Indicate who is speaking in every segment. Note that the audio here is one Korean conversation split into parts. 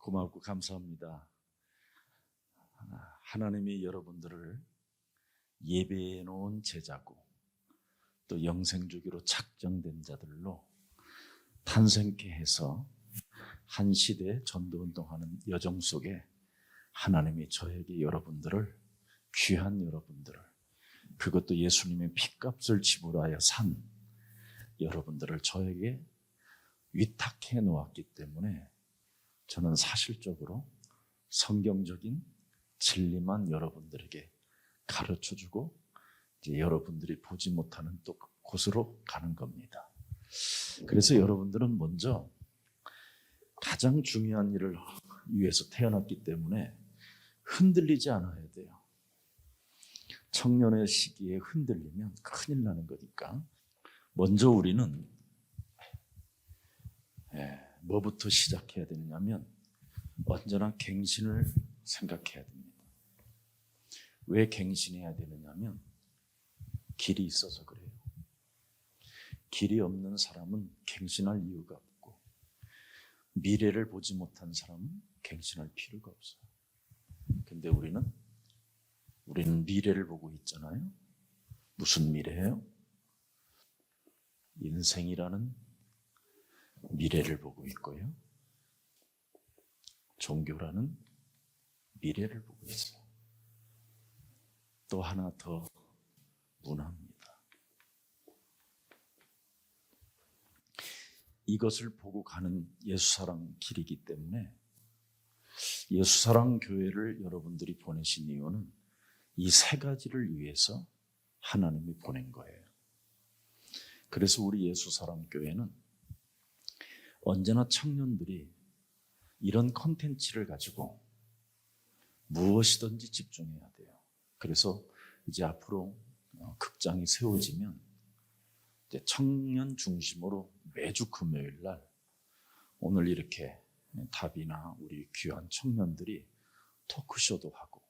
Speaker 1: 고맙고 감사합니다. 하나님이 여러분들을 예배해 놓은 제자고 또 영생주기로 작정된 자들로 탄생케 해서 한 시대에 전도운동하는 여정 속에 하나님이 저에게 여러분들을, 귀한 여러분들을, 그것도 예수님의 핏값을 지불하여 산 여러분들을 저에게 위탁해 놓았기 때문에 저는 사실적으로 성경적인 진리만 여러분들에게 가르쳐주고 이제 여러분들이 보지 못하는 또 곳으로 가는 겁니다. 그래서 여러분들은 먼저 가장 중요한 일을 위해서 태어났기 때문에 흔들리지 않아야 돼요. 청년의 시기에 흔들리면 큰일 나는 거니까 먼저 우리는 뭐부터 시작해야 되느냐면 언제나 갱신을 생각해야 됩니다. 왜 갱신해야 되느냐면 길이 있어서 그래요. 길이 없는 사람은 갱신할 이유가 없고 미래를 보지 못한 사람은 갱신할 필요가 없어요. 근데 우리는 미래를 보고 있잖아요. 무슨 미래예요? 인생이라는 미래를 보고 있고요. 종교라는 미래를 보고 있어요. 또 하나 더 문화입니다. 이것을 보고 가는 예수사랑 길이기 때문에 예수사랑 교회를 여러분들이 보내신 이유는 이 세 가지를 위해서 하나님이 보낸 거예요. 그래서 우리 예수사랑 교회는 언제나 청년들이 이런 컨텐츠를 가지고 무엇이든지 집중해야 돼요. 그래서 이제 앞으로 극장이 세워지면 이제 청년 중심으로 매주 금요일 날 오늘 이렇게 답이나 우리 귀한 청년들이 토크쇼도 하고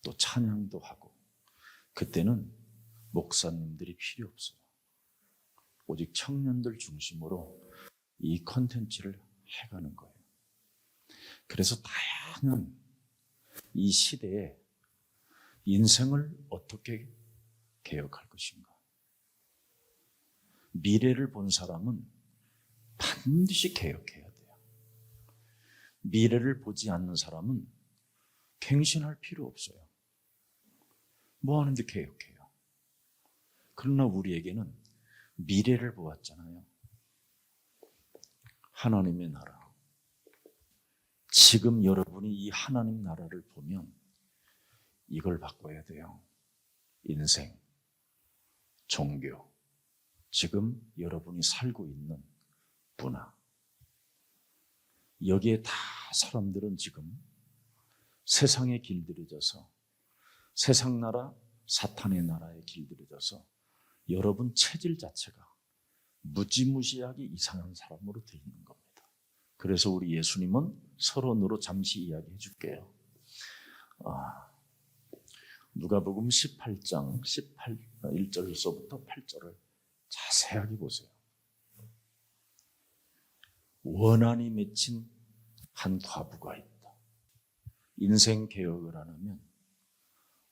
Speaker 1: 또 찬양도 하고 그때는 목사님들이 필요 없어요. 오직 청년들 중심으로 이 컨텐츠를 해가는 거예요. 그래서 다양한 이 시대에 인생을 어떻게 개혁할 것인가. 미래를 본 사람은 반드시 개혁해야 돼요. 미래를 보지 않는 사람은 갱신할 필요 없어요. 뭐 하는데 개혁해요. 그러나 우리에게는 미래를 보았잖아요. 하나님의 나라. 지금 여러분이 이 하나님 나라를 보면 이걸 바꿔야 돼요. 인생, 종교, 지금 여러분이 살고 있는 문화. 여기에 다 사람들은 지금 세상에 길들여져서 세상 나라, 사탄의 나라에 길들여져서 여러분 체질 자체가 무지무지하게 이상한 사람으로 되어 있는 겁니다. 그래서 우리 예수님은 서론으로 잠시 이야기해 줄게요. 누가복음 18장 1절서부터 8절을 자세하게 보세요. 원한이 맺힌 한 과부가 있다. 인생 개혁을 안 하면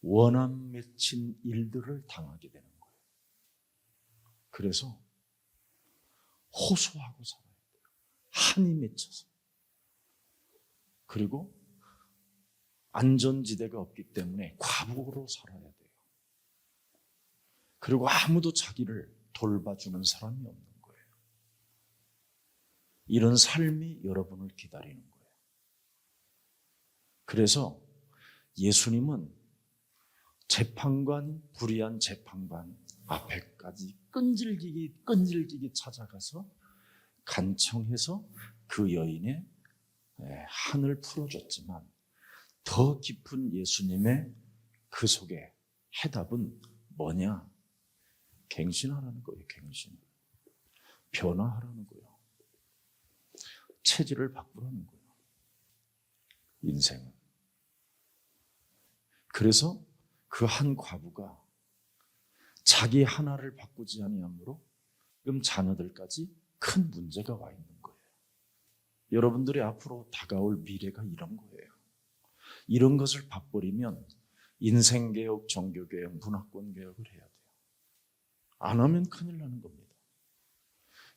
Speaker 1: 원한 맺힌 일들을 당하게 되는 거예요. 그래서 호소하고 살아야 돼요. 한이 맺혀서. 그리고 안전지대가 없기 때문에 과부로 살아야 돼요. 그리고 아무도 자기를 돌봐주는 사람이 없는 거예요. 이런 삶이 여러분을 기다리는 거예요. 그래서 예수님은 재판관, 불의한 재판관 앞에까지 끈질기게 찾아가서 간청해서 그 여인의 한을 풀어줬지만 더 깊은 예수님의 그 속에 해답은 뭐냐? 갱신하라는 거예요. 갱신. 변화하라는 거예요. 체질을 바꾸라는 거예요. 인생은. 그래서 그 한 과부가 자기 하나를 바꾸지 아니함으로 지금 자녀들까지 큰 문제가 와 있는 거예요. 여러분들이 앞으로 다가올 미래가 이런 거예요. 이런 것을 봐버리면 인생개혁, 종교개혁, 문화권개혁을 해야 돼요. 안 하면 큰일 나는 겁니다.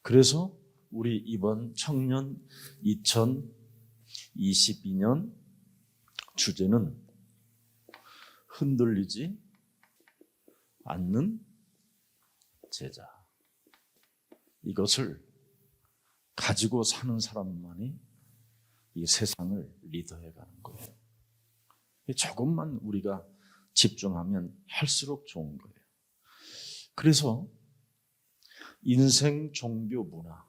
Speaker 1: 그래서 우리 이번 청년 2022년 주제는 흔들리지 않는 제자. 이것을 가지고 사는 사람만이 이 세상을 리더해 가는 거예요. 조금만 우리가 집중하면 할수록 좋은 거예요. 그래서 인생, 종교, 문화,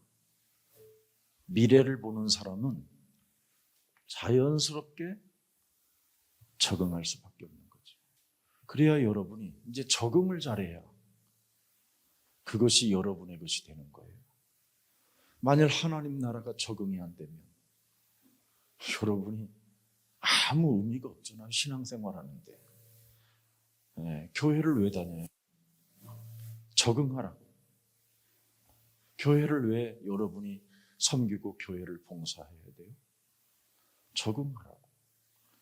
Speaker 1: 미래를 보는 사람은 자연스럽게 적응할 수밖에 없는 거죠. 그래야 여러분이 이제 적응을 잘해야 그것이 여러분의 것이 되는 거예요. 만일 하나님 나라가 적응이 안 되면 여러분이 아무 의미가 없잖아요. 신앙생활 하는데. 네, 교회를 왜 다녀요? 적응하라고. 교회를 왜 여러분이 섬기고 교회를 봉사해야 돼요? 적응하라고.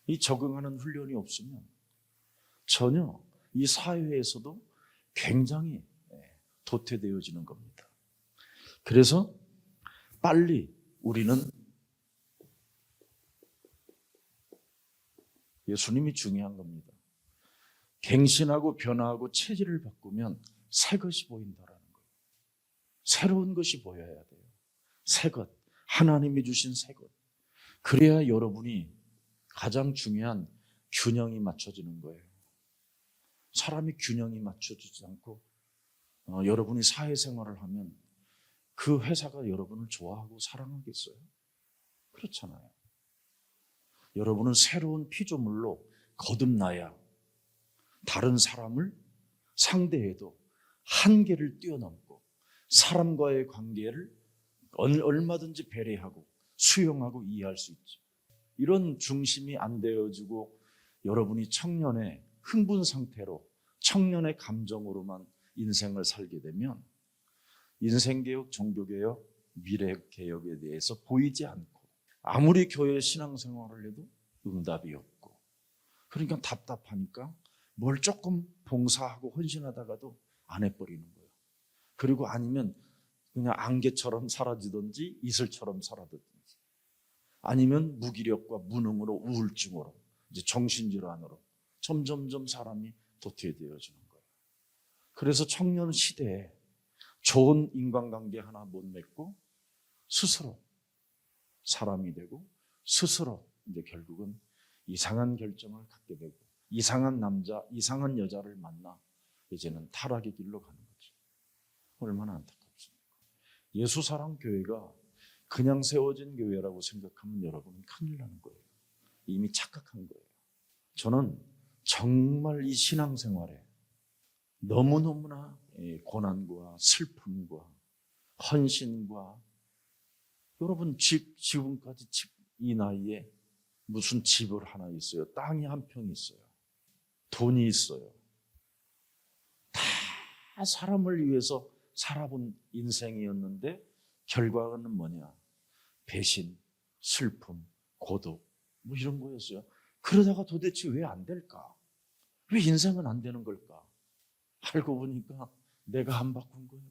Speaker 1: 이 적응하는 훈련이 없으면 전혀 이 사회에서도 굉장히 도태되어지는 겁니다. 그래서 빨리 우리는 예수님이 중요한 겁니다. 갱신하고 변화하고 체질을 바꾸면 새 것이 보인다라는 거예요. 새로운 것이 보여야 돼요. 새 것, 하나님이 주신 새 것. 그래야 여러분이 가장 중요한 균형이 맞춰지는 거예요. 사람이 균형이 맞춰지지 않고 여러분이 사회생활을 하면 그 회사가 여러분을 좋아하고 사랑하겠어요? 그렇잖아요. 여러분은 새로운 피조물로 거듭나야 다른 사람을 상대해도 한계를 뛰어넘고 사람과의 관계를 얼마든지 배려하고 수용하고 이해할 수 있죠. 이런 중심이 안 되어지고 여러분이 청년의 흥분 상태로 청년의 감정으로만 인생을 살게 되면 인생개혁, 종교개혁, 미래개혁에 대해서 보이지 않고 아무리 교회 신앙생활을 해도 응답이 없고 그러니까 답답하니까 뭘 조금 봉사하고 헌신하다가도 안 해버리는 거예요. 그리고 아니면 그냥 안개처럼 사라지든지 이슬처럼 사라지든지 아니면 무기력과 무능으로 우울증으로 이제 정신질환으로 점점점 사람이 도태되어지는 거예요. 그래서 청년 시대에 좋은 인간관계 하나 못 맺고 스스로 사람이 되고 스스로 이제 결국은 이상한 결정을 갖게 되고 이상한 남자, 이상한 여자를 만나 이제는 타락의 길로 가는 거죠. 얼마나 안타깝습니까? 예수사랑교회가 그냥 세워진 교회라고 생각하면 여러분은 큰일 나는 거예요. 이미 착각한 거예요. 저는 정말 이 신앙생활에 너무너무나 고난과 슬픔과 헌신과 여러분 지금까지 이 나이에 무슨 집을 하나 있어요? 땅이 한 평 있어요. 돈이 있어요. 다 사람을 위해서 살아본 인생이었는데 결과는 뭐냐? 배신, 슬픔, 고독 뭐 이런 거였어요. 그러다가 도대체 왜 안 될까? 왜 인생은 안 되는 걸까? 알고 보니까 내가 안 바꾼 거예요.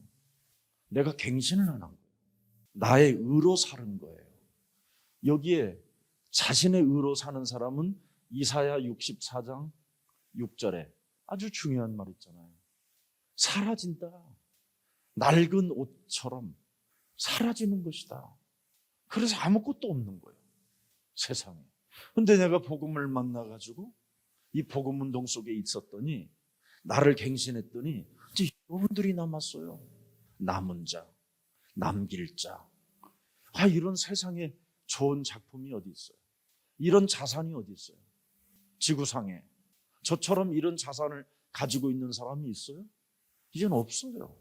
Speaker 1: 내가 갱신을 안 한 거예요. 나의 의로 사는 거예요. 여기에 자신의 의로 사는 사람은 이사야 64장 6절에 아주 중요한 말 있잖아요. 사라진다. 낡은 옷처럼 사라지는 것이다. 그래서 아무것도 없는 거예요. 세상에. 근데 내가 복음을 만나가지고 이 복음 운동 속에 있었더니 나를 갱신했더니 이제 여러분들이 남았어요. 남은 자, 남길 자. 이런 세상에 좋은 작품이 어디 있어요? 이런 자산이 어디 있어요? 지구상에. 저처럼 이런 자산을 가지고 있는 사람이 있어요? 이젠 없어요.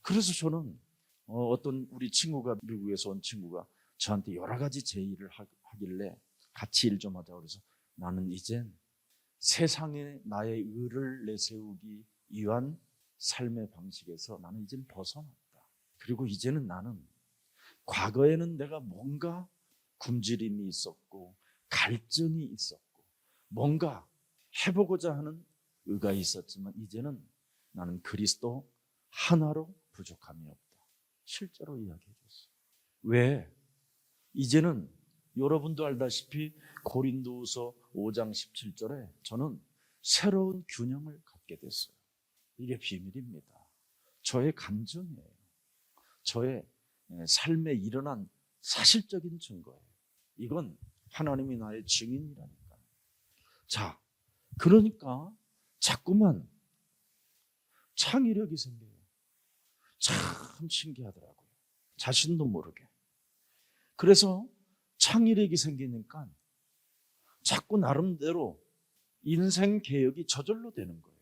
Speaker 1: 그래서 저는 어떤 우리 친구가 미국에서 온 친구가 저한테 여러 가지 제의를 하길래 같이 일 좀 하자 그래서 나는 이젠 세상에 나의 의를 내세우기 위한 삶의 방식에서 나는 이젠 벗어났다. 그리고 이제는 나는 과거에는 내가 뭔가 굶주림이 있었고 갈증이 있었고 뭔가 해보고자 하는 의가 있었지만 이제는 나는 그리스도 하나로 부족함이 없다. 실제로 이야기해 줬어요. 왜? 이제는 여러분도 알다시피 고린도후서 5장 17절에 저는 새로운 균형을 갖게 됐어요. 이게 비밀입니다. 저의 감정이에요. 저의 삶에 일어난 사실적인 증거예요. 이건 하나님이 나의 증인이라니까. 자, 그러니까 자꾸만 창의력이 생겨요. 참 신기하더라고요. 자신도 모르게. 그래서 창의력이 생기니까 자꾸 나름대로 인생 개혁이 저절로 되는 거예요.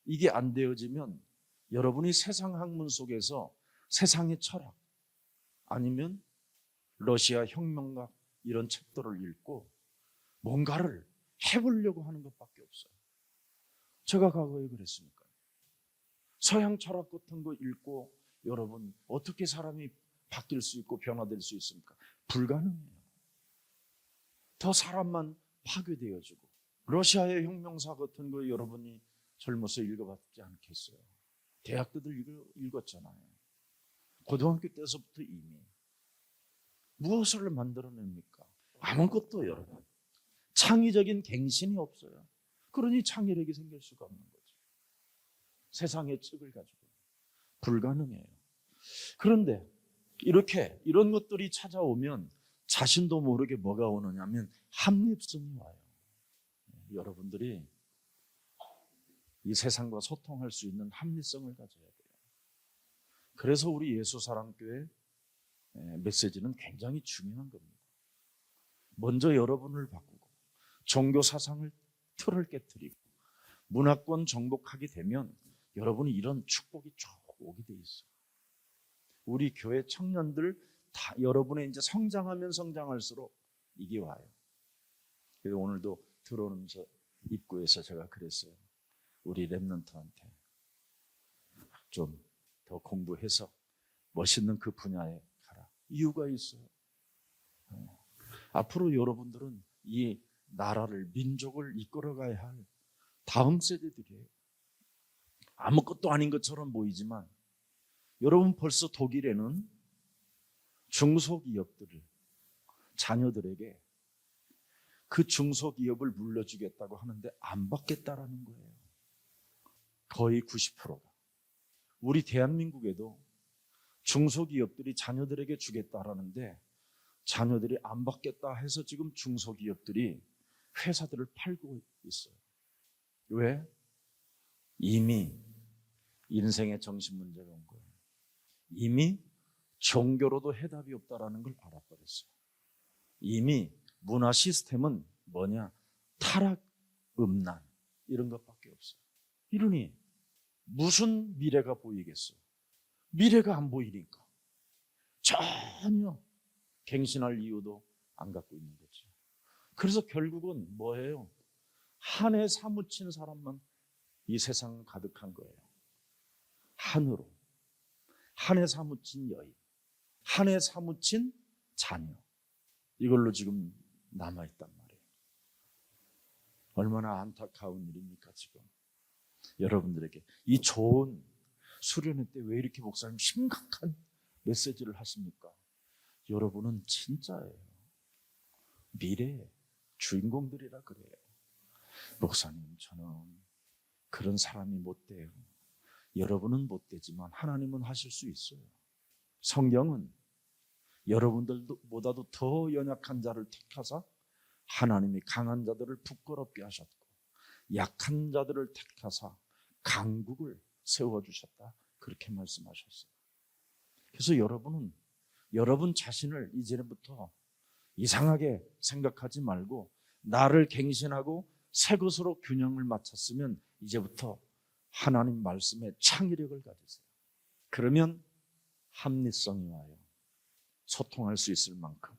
Speaker 1: 이게 안 되어지면 여러분이 세상 학문 속에서 세상의 철학 아니면 러시아 혁명학 이런 책들을 읽고 뭔가를 해보려고 하는 것밖에 없어요. 제가 과거에 그랬으니까요. 서양 철학 같은 거 읽고 여러분 어떻게 사람이 바뀔 수 있고 변화될 수 있습니까? 불가능해요. 더 사람만 파괴되어지고 러시아의 혁명사 같은 거 여러분이 젊어서 읽어봤지 않겠어요? 대학 때들 읽었잖아요. 고등학교 때서부터 이미 무엇을 만들어냅니까? 아무것도 여러분. 창의적인 갱신이 없어요. 그러니 창의력이 생길 수가 없는 거죠. 세상의 책을 가지고 불가능해요. 그런데 이렇게 이런 것들이 찾아오면 자신도 모르게 뭐가 오느냐면 합리성이 와요. 여러분들이 이 세상과 소통할 수 있는 합리성을 가져야 돼요. 그래서 우리 예수사랑교회 메시지는 굉장히 중요한 겁니다. 먼저 여러분을 바꾸고 종교 사상을 틀을 깨뜨리고 문화권 정복하게 되면 여러분이 이런 축복이 쭉 오게 돼 있어요. 우리 교회 청년들 다 여러분의 이제 성장하면 성장할수록 이게 와요. 그래서 오늘도 들어오면서 입구에서 제가 그랬어요. 우리 랩런트한테 좀 더 공부해서 멋있는 그 분야에 가라. 이유가 있어요. 앞으로 여러분들은 이 나라를 민족을 이끌어가야 할 다음 세대들이에요. 아무것도 아닌 것처럼 보이지만 여러분 벌써 독일에는 중소기업들을 자녀들에게 그 중소기업을 물려주겠다고 하는데 안 받겠다라는 거예요. 거의 90%가. 우리 대한민국에도 중소기업들이 자녀들에게 주겠다라는데 자녀들이 안 받겠다 해서 지금 중소기업들이 회사들을 팔고 있어요. 왜? 이미 인생의 정신 문제가 온 거예요. 이미 종교로도 해답이 없다라는 걸 알아버렸어요. 이미 문화 시스템은 뭐냐? 타락, 음란 이런 것밖에 없어요. 이러니 무슨 미래가 보이겠어요? 미래가 안 보이니까 전혀 갱신할 이유도 안 갖고 있는 거죠. 그래서 결국은 뭐예요? 한해 사무친 사람만 이 세상 가득한 거예요. 한으로. 한해 사무친 여인, 한해 사무친 자녀. 이걸로 지금 남아있단 말이에요. 얼마나 안타까운 일입니까 지금. 여러분들에게 이 좋은 수련회 때 왜 이렇게 목사님 심각한 메시지를 하십니까? 여러분은 진짜예요. 미래의 주인공들이라 그래요. 목사님 저는 그런 사람이 못 돼요. 여러분은 못 되지만 하나님은 하실 수 있어요. 성경은 여러분들보다도 더 연약한 자를 택하사 하나님이 강한 자들을 부끄럽게 하셨고 약한 자들을 택하사 강국을 세워주셨다. 그렇게 말씀하셨어요. 그래서 여러분은 여러분 자신을 이제부터 이상하게 생각하지 말고 나를 갱신하고 새 것으로 균형을 맞췄으면 이제부터 하나님 말씀에 창의력을 가지세요. 그러면 합리성이 와요. 소통할 수 있을 만큼.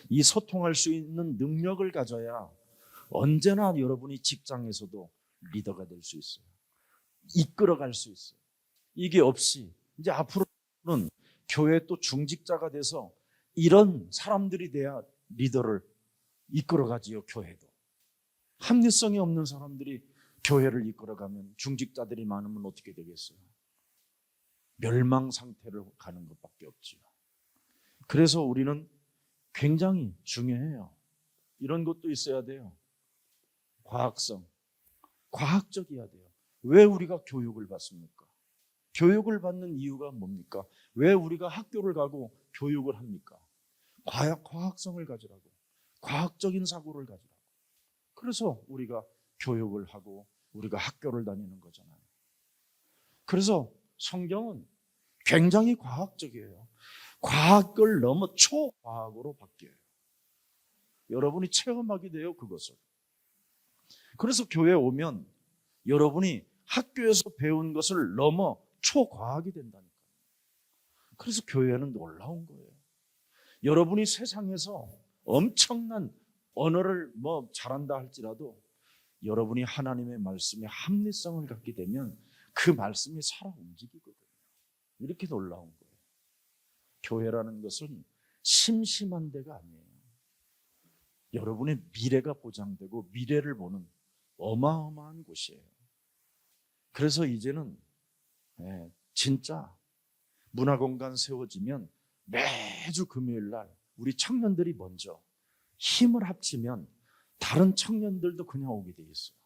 Speaker 1: 이 소통할 수 있는 능력을 가져야 언제나 여러분이 직장에서도 리더가 될 수 있어요. 이끌어갈 수 있어요. 이게 없이 이제 앞으로는 교회 또 중직자가 돼서 이런 사람들이 돼야 리더를 이끌어가지요. 교회도 합리성이 없는 사람들이 교회를 이끌어가면 중직자들이 많으면 어떻게 되겠어요? 멸망 상태로 가는 것밖에 없지요. 그래서 우리는 굉장히 중요해요. 이런 것도 있어야 돼요. 과학성, 과학적이어야 돼요. 왜 우리가 교육을 받습니까? 교육을 받는 이유가 뭡니까? 왜 우리가 학교를 가고 교육을 합니까? 과학성을 가지라고, 과학적인 사고를 가지라고. 그래서 우리가 교육을 하고 우리가 학교를 다니는 거잖아요. 그래서 성경은 굉장히 과학적이에요. 과학을 넘어 초과학으로 바뀌어요. 여러분이 체험하게 돼요, 그것을. 그래서 교회에 오면 여러분이 학교에서 배운 것을 넘어 초과학이 된다니까요. 그래서 교회는 놀라운 거예요. 여러분이 세상에서 엄청난 언어를 잘한다 할지라도 여러분이 하나님의 말씀에 합리성을 갖게 되면 그 말씀이 살아 움직이거든요. 이렇게 놀라운 거예요. 교회라는 것은 심심한 데가 아니에요. 여러분의 미래가 보장되고 미래를 보는 어마어마한 곳이에요. 그래서 이제는 진짜 문화공간 세워지면 매주 금요일 날 우리 청년들이 먼저 힘을 합치면 다른 청년들도 그냥 오게 돼 있어요.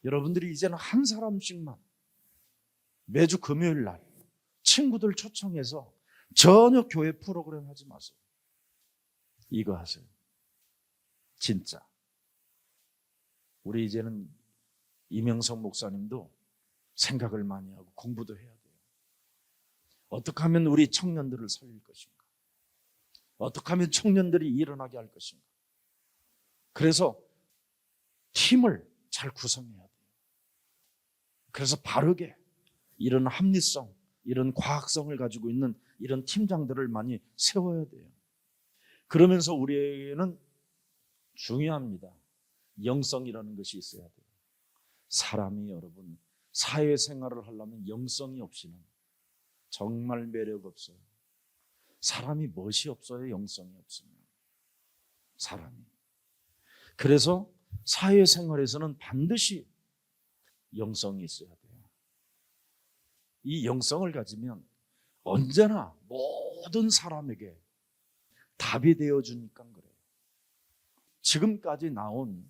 Speaker 1: 여러분들이 이제는 한 사람씩만 매주 금요일 날 친구들 초청해서 전혀 교회 프로그램 하지 마세요. 이거 하세요. 진짜. 우리 이제는 이명석 목사님도 생각을 많이 하고 공부도 해야 돼요. 어떻게 하면 우리 청년들을 살릴 것인가? 어떻게 하면 청년들이 일어나게 할 것인가? 그래서 팀을 잘 구성해야 돼요. 그래서 바르게 이런 합리성, 이런 과학성을 가지고 있는 이런 팀장들을 많이 세워야 돼요. 그러면서 우리에게는 중요합니다. 영성이라는 것이 있어야 돼요. 사람이 여러분 사회생활을 하려면 영성이 없이는 정말 매력 없어요. 사람이 멋이 없어요. 영성이 없으면 사람이. 그래서 사회생활에서는 반드시 영성이 있어야 돼요. 이 영성을 가지면 언제나 모든 사람에게 답이 되어주니까 그래요. 지금까지 나온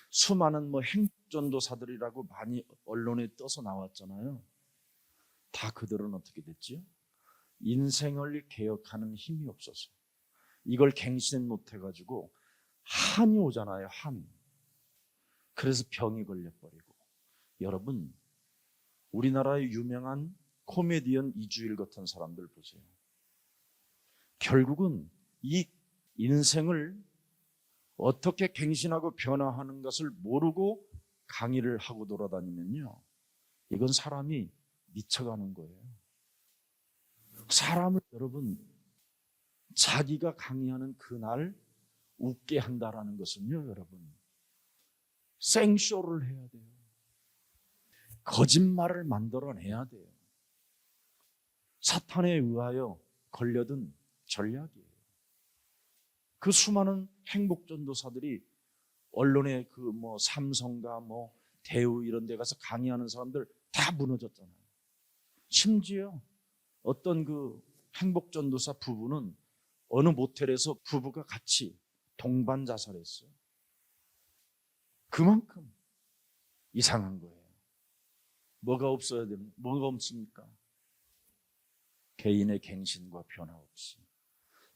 Speaker 1: 수많은 행복전도사들이라고 많이 언론에 떠서 나왔잖아요. 다 그들은 어떻게 됐지요? 인생을 개혁하는 힘이 없어서 이걸 갱신 못해가지고 한이 오잖아요. 한. 그래서 병이 걸려버리고. 여러분 우리나라의 유명한 코미디언 이주일 같은 사람들 보세요. 결국은 이 인생을 어떻게 갱신하고 변화하는 것을 모르고 강의를 하고 돌아다니면요, 이건 사람이 미쳐가는 거예요. 사람을 여러분 자기가 강의하는 그날 웃게 한다라는 것은요, 여러분 생쇼를 해야 돼요. 거짓말을 만들어내야 돼요. 사탄에 의하여 걸려든 전략이에요. 그 수많은 행복전도사들이 언론에 삼성가 대우 이런 데 가서 강의하는 사람들 다 무너졌잖아요. 심지어 어떤 그 행복전도사 부부는 어느 모텔에서 부부가 같이 동반 자살했어요. 그만큼 이상한 거예요. 뭐가 없어야 되는, 뭐가 없습니까? 개인의 갱신과 변화 없이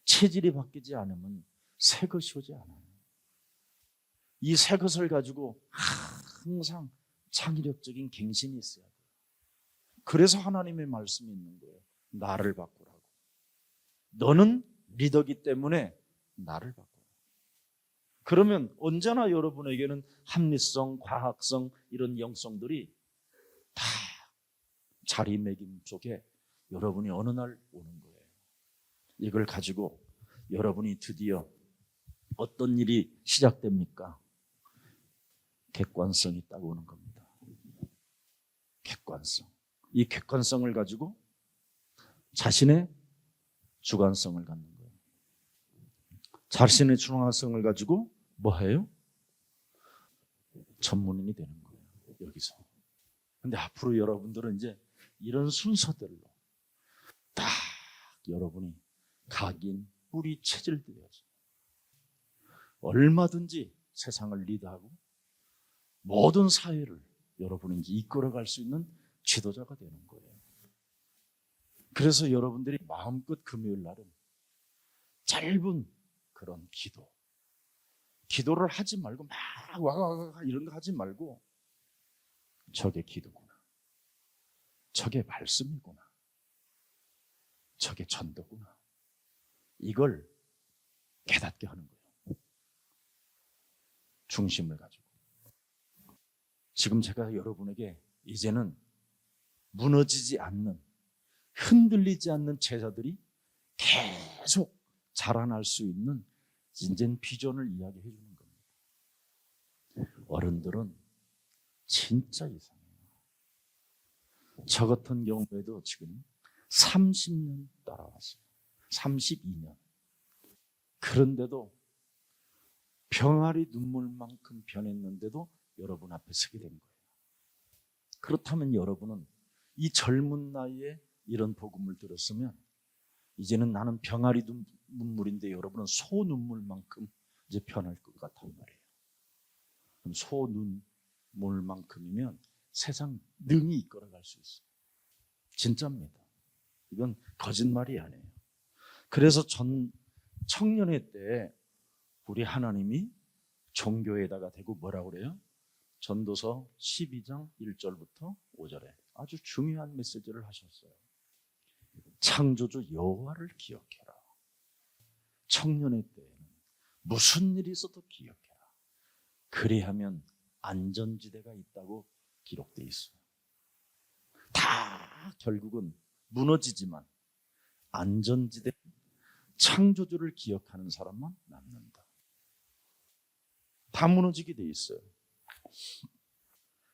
Speaker 1: 체질이 바뀌지 않으면 새 것이 오지 않아요. 이 새 것을 가지고 항상 창의력적인 갱신이 있어야 돼요. 그래서 하나님의 말씀이 있는 거예요. 나를 바꾸라고. 너는 리더기 때문에 나를 바꾸라. 그러면 언제나 여러분에게는 합리성, 과학성 이런 영성들이 다 자리매김 속에 여러분이 어느 날 오는 거예요. 이걸 가지고 여러분이 드디어 어떤 일이 시작됩니까? 객관성이 딱 오는 겁니다. 객관성. 이 객관성을 가지고 자신의 주관성을 갖는 거예요. 자신의 주관성을 가지고 뭐 해요? 전문인이 되는 거예요. 여기서. 근데 앞으로 여러분들은 이제 이런 순서대로 딱 여러분이 각인 뿌리 체질되어서 얼마든지 세상을 리드하고 모든 사회를 여러분이 이제 이끌어갈 수 있는 지도자가 되는 거예요. 그래서 여러분들이 마음껏 금요일 날은 짧은 그런 기도를 하지 말고 막 와가와가 이런 거 하지 말고 저게 기도구나, 저게 말씀이구나, 저게 전도구나, 이걸 깨닫게 하는 거예요. 중심을 가지고. 지금 제가 여러분에게 이제는 무너지지 않는, 흔들리지 않는 제자들이 계속 자라날 수 있는 이제는 비전을 이야기해 주는 겁니다. 어른들은 진짜 이상해요. 저 같은 경우에도 지금 30년 따라왔어요. 32년. 그런데도 병아리 눈물만큼 변했는데도 여러분 앞에 서게 된 거예요. 그렇다면 여러분은 이 젊은 나이에 이런 복음을 들었으면 이제는 나는 병아리 눈물인데 여러분은 소 눈물만큼 이제 변할 것 같단 말이에요. 그럼 소 눈물만큼이면 세상 능히 이끌어갈 수 있어요. 진짜입니다. 이건 거짓말이 아니에요. 그래서 청년회 때 우리 하나님이 종교에다가 대고 뭐라고 그래요? 전도서 12장 1절부터 5절에 아주 중요한 메시지를 하셨어요. 창조주 여호와를 기억해라. 청년의 때에는 무슨 일이 있어도 기억해라. 그리하면 안전지대가 있다고 기록되어 있어요. 다 결국은 무너지지만 안전지대, 창조주를 기억하는 사람만 남는다. 다 무너지게 돼 있어요.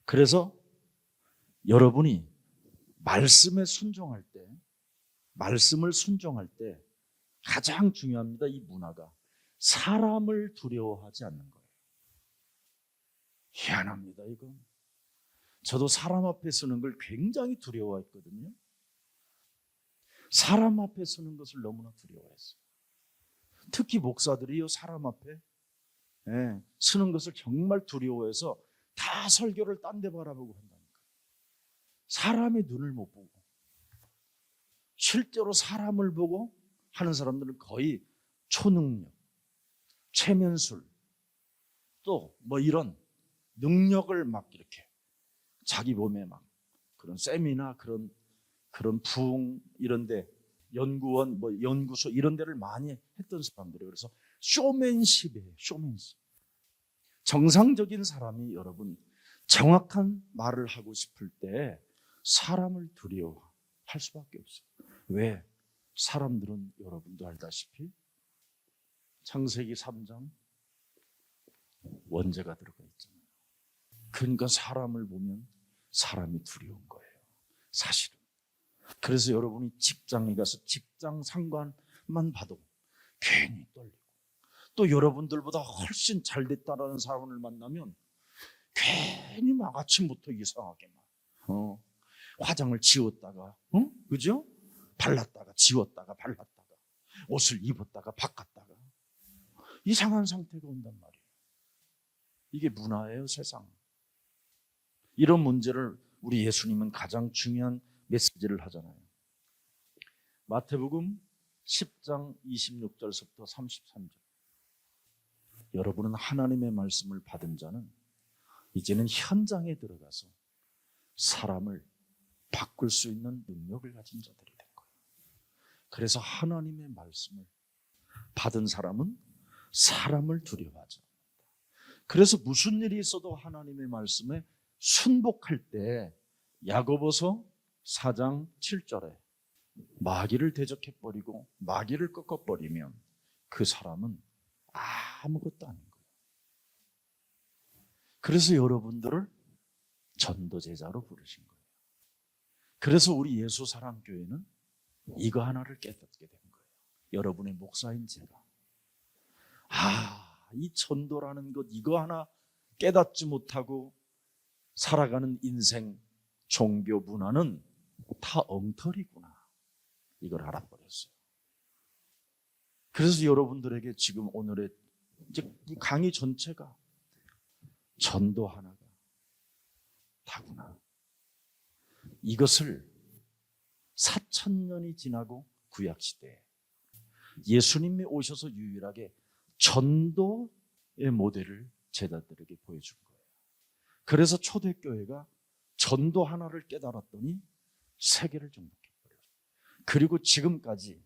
Speaker 1: 그래서 여러분이 말씀을 순종할 때 가장 중요합니다. 이 문화가 사람을 두려워하지 않는 거예요. 희한합니다. 이건 저도 사람 앞에 서는 걸 굉장히 두려워했거든요. 사람 앞에 서는 것을 너무나 두려워했어요. 특히 목사들이요, 사람 앞에 서는 것을 정말 두려워해서 다 설교를 딴 데 바라보고 한다니까. 사람의 눈을 못 보고 실제로 사람을 보고 하는 사람들은 거의 초능력, 최면술, 또 뭐 이런 능력을 막 이렇게 자기 몸에 막 그런 세미나 그런 부흥 이런데 연구원 뭐 연구소 이런 데를 많이 했던 사람들이에요. 그래서 쇼맨십이에요. 쇼맨십. 정상적인 사람이 여러분 정확한 말을 하고 싶을 때 사람을 두려워할 수밖에 없어요. 왜? 사람들은 여러분도 알다시피 창세기 3장 원죄가 들어가 있잖아요. 그러니까 사람을 보면 사람이 두려운 거예요. 사실은. 그래서 여러분이 직장에 가서 직장 상관만 봐도 괜히 떨리고 또 여러분들보다 훨씬 잘 됐다라는 사람을 만나면 괜히 막 아침부터 이상하게 막 화장을 지웠다가 그죠? 발랐다가 지웠다가 발랐다가 옷을 입었다가 바꿨다가 이상한 상태가 온단 말이에요. 이게 문화예요, 세상. 이런 문제를 우리 예수님은 가장 중요한 메시지를 하잖아요. 마태복음 10장 26절부터 33절. 여러분은 하나님의 말씀을 받은 자는 이제는 현장에 들어가서 사람을 바꿀 수 있는 능력을 가진 자들이 된 거예요. 그래서 하나님의 말씀을 받은 사람은 사람을 두려워하지 않는다. 그래서 무슨 일이 있어도 하나님의 말씀에 순복할 때 야고보서 4장 7절에 마귀를 대적해버리고 마귀를 꺾어버리면 그 사람은 아무것도 아닌 거예요. 그래서 여러분들을 전도제자로 부르신 거예요. 그래서 우리 예수사랑교회는 이거 하나를 깨닫게 된 거예요. 여러분의 목사인 제가 이 전도라는 것 이거 하나 깨닫지 못하고 살아가는 인생 종교 문화는 다 엉터리구나, 이걸 알아버렸어요. 그래서 여러분들에게 지금 오늘의 이 강의 전체가 전도 하나가 다구나, 이것을 4,000년이 지나고 구약시대에 예수님이 오셔서 유일하게 전도의 모델을 제자들에게 보여준 거예요. 그래서 초대교회가 전도 하나를 깨달았더니 세계를 정복해버렸어요. 그리고 지금까지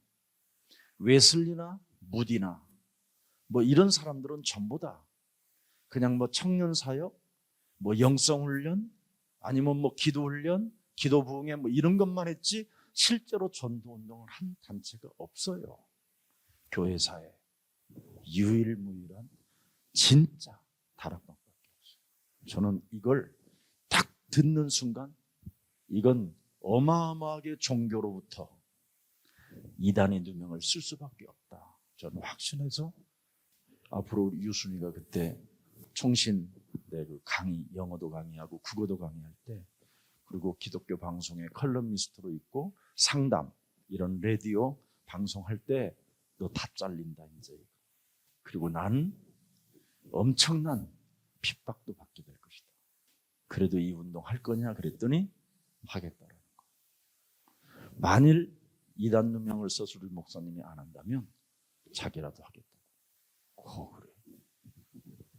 Speaker 1: 웨슬리나 무디나 뭐 이런 사람들은 전부 다 그냥 뭐 청년사역, 뭐 영성훈련, 아니면 뭐 기도훈련, 기도부흥회 뭐 이런 것만 했지 실제로 전도운동을 한 단체가 없어요. 교회사에 유일무이한 진짜 다락방밖에 없어요. 저는 이걸 딱 듣는 순간 이건 어마어마하게 종교로부터 이단의 누명을 쓸 수밖에 없다, 저는 확신해서 앞으로 우리 유순이가 그때 총신 그 강의, 영어도 강의하고 국어도 강의할 때, 그리고 기독교 방송에 컬럼니스트로 있고 상담 이런 라디오 방송할 때 너 다 잘린다 이제. 그리고 나는 엄청난 핍박도 받게 될 것이다. 그래도 이 운동 할 거냐 그랬더니 하겠다라는 거. 만일 이단 누명을 써서 우리 목사님이 안 한다면 자기라도 하겠다고. 그래.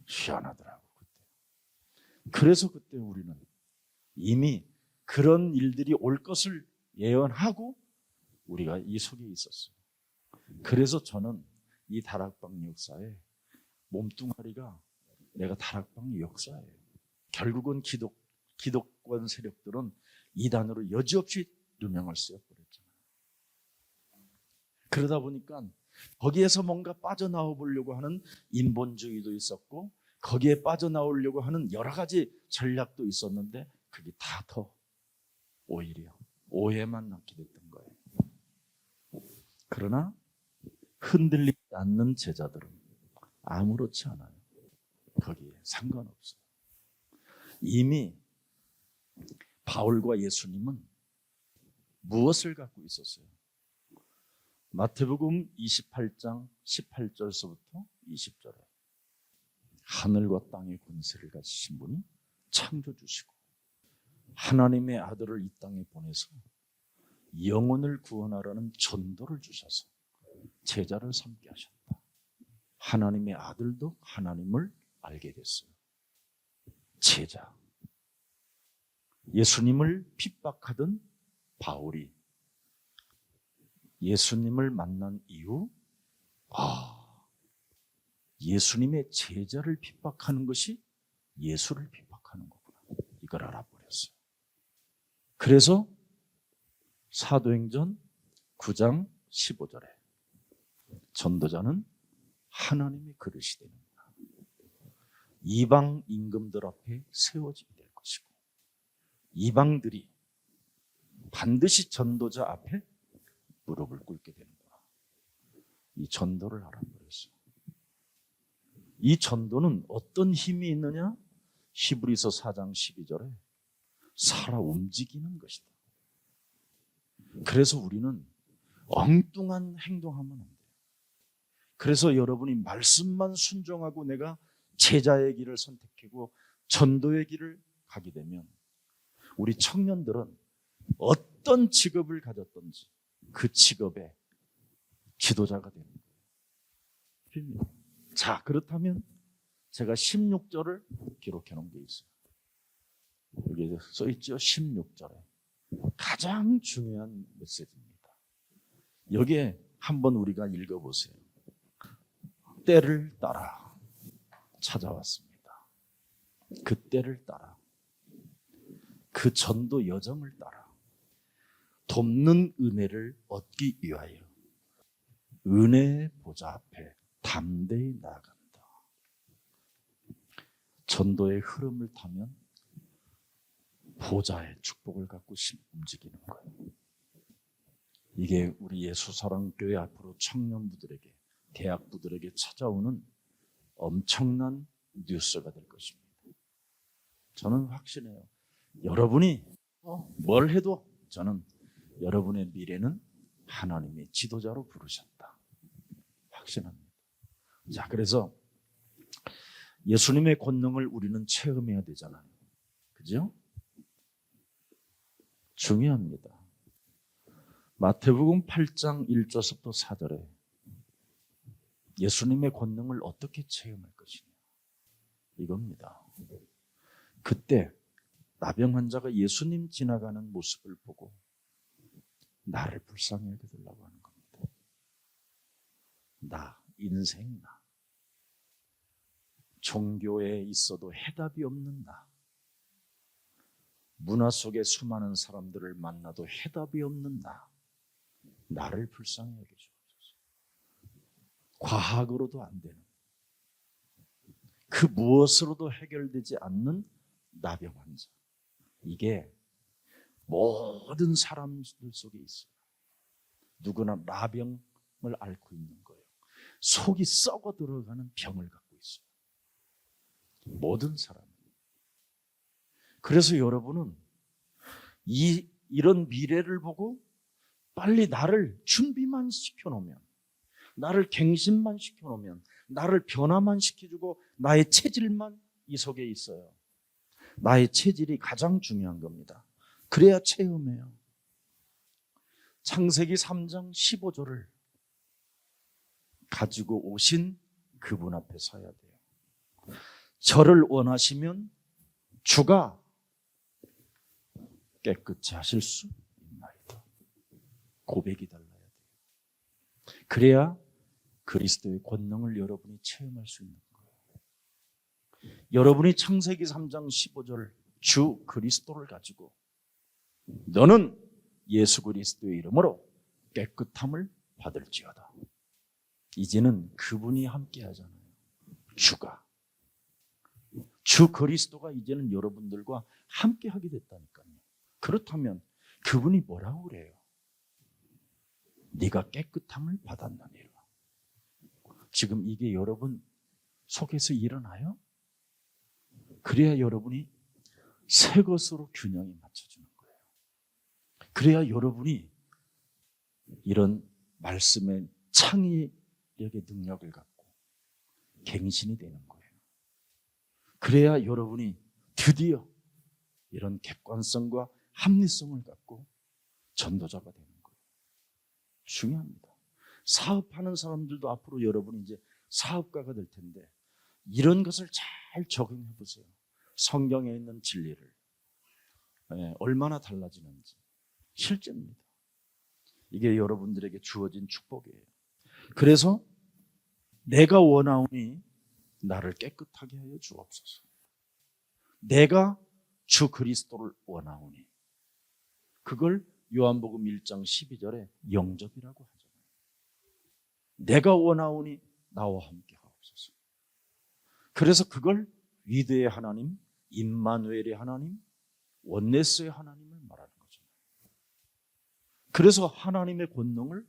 Speaker 1: 희한하더라고 그때. 그래서 그때 우리는 이미 그런 일들이 올 것을 예언하고 우리가 이 속에 있었어요. 그래서 저는 이 다락방 역사에 몸뚱아리가 내가 다락방 역사예요. 결국은 기독권 세력들은 이단으로 여지없이 누명을 쓰여버렸잖아요. 그러다 보니까 거기에서 뭔가 빠져나와 보려고 하는 인본주의도 있었고 거기에 빠져나오려고 하는 여러 가지 전략도 있었는데 그게 다 더 오히려 오해만 낳게 됐던 거예요. 그러나 흔들리지 않는 제자들은 아무렇지 않아요. 거기에 상관없어요. 이미 바울과 예수님은 무엇을 갖고 있었어요? 마태복음 28장 18절서부터 20절에 하늘과 땅의 권세를 가지신 분이 창조주시고 하나님의 아들을 이 땅에 보내서 영혼을 구원하라는 전도를 주셔서 제자를 삼게 하셨다. 하나님의 아들도 하나님을 알게 됐어요. 제자. 예수님을 핍박하던 바울이 예수님을 만난 이후 예수님의 제자를 핍박하는 것이 예수를 핍박하는 거구나, 이걸 알아버렸어요. 그래서 사도행전 9장 15절에 전도자는 하나님의 그릇이 되는구나, 이방 임금들 앞에 세워지게 될 것이고 이방들이 반드시 전도자 앞에 무릎을 꿇게 되는구나, 이 전도를 알아버렸어요. 이 전도는 어떤 힘이 있느냐? 히브리서 4장 12절에 살아 움직이는 것이다. 그래서 우리는 엉뚱한 행동하면 안 돼요. 그래서 여러분이 말씀만 순종하고 내가 제자의 길을 선택하고 전도의 길을 가게 되면 우리 청년들은 어떤 직업을 가졌든지 그 직업의 지도자가 되는 거예요. 자, 그렇다면 제가 16절을 기록해 놓은 게 있어요. 여기에 써 있죠. 16절에 가장 중요한 메시지입니다. 여기에 한번 우리가 읽어보세요. 때를 따라 찾아왔습니다. 그 때를 따라, 그 전도 여정을 따라 돕는 은혜를 얻기 위하여 은혜의 보좌 앞에 담대히 나아간다. 전도의 흐름을 타면 보좌의 축복을 갖고 움직이는 거예요. 이게 우리 예수사랑교회 앞으로 청년부들에게, 대학부들에게 찾아오는 엄청난 뉴스가 될 것입니다. 저는 확신해요. 여러분이 뭘 해도 저는 여러분의 미래는 하나님의 지도자로 부르셨다. 확신합니다. 자, 그래서 예수님의 권능을 우리는 체험해야 되잖아요. 그죠? 중요합니다. 마태복음 8장 1절부터 4절에 예수님의 권능을 어떻게 체험할 것이냐, 이겁니다. 그때 나병 환자가 예수님 지나가는 모습을 보고 나를 불쌍히 여겨달라고 하는 겁니다. 나, 인생 나. 종교에 있어도 해답이 없는 나. 문화 속에 수많은 사람들을 만나도 해답이 없는 나. 나를 불쌍히 여겨주옵소서. 과학으로도 안 되는, 그 무엇으로도 해결되지 않는 나병 환자. 이게 모든 사람들 속에 있어요. 누구나 나병을 앓고 있는 거예요. 속이 썩어 들어가는 병을 갖고 있어요. 모든 사람. 그래서 여러분은 이런 미래를 보고 빨리 나를 준비만 시켜놓으면, 나를 갱신만 시켜놓으면, 나를 변화만 시켜주고 나의 체질만 이 속에 있어요. 나의 체질이 가장 중요한 겁니다. 그래야 체험해요. 창세기 3장 15절을 가지고 오신 그분 앞에 서야 돼요. 저를 원하시면 주가 깨끗이 하실 수 있나이다. 고백이 달라야 돼요. 그래야 그리스도의 권능을 여러분이 체험할 수 있는 거예요. 여러분이 창세기 3장 15절 주 그리스도를 가지고 너는 예수 그리스도의 이름으로 깨끗함을 받을지어다. 이제는 그분이 함께 하잖아요. 주 그리스도가 이제는 여러분들과 함께 하게 됐다니까요. 그렇다면 그분이 뭐라고 그래요? 네가 깨끗함을 받았느니라. 지금 이게 여러분 속에서 일어나요? 그래야 여러분이 새 것으로 균형이 맞춰지는 거예요. 그래야 여러분이 이런 말씀의 창의력의 능력을 갖고 갱신이 되는 거예요. 그래야 여러분이 드디어 이런 객관성과 합리성을 갖고 전도자가 되는 거예요. 중요합니다. 사업하는 사람들도 앞으로 여러분이 이제 사업가가 될 텐데 이런 것을 잘 적용해 보세요. 성경에 있는 진리를 얼마나 달라지는지. 실제입니다. 이게 여러분들에게 주어진 축복이에요. 그래서 내가 원하오니 나를 깨끗하게 하여 주옵소서. 내가 주 그리스도를 원하오니, 그걸 요한복음 1장 12절에 영접이라고 하잖아요. 내가 원하오니 나와 함께 하옵소서. 그래서 그걸 위대의 하나님, 임마누엘의 하나님, 원네스의 하나님을 말하는 거죠. 그래서 하나님의 권능을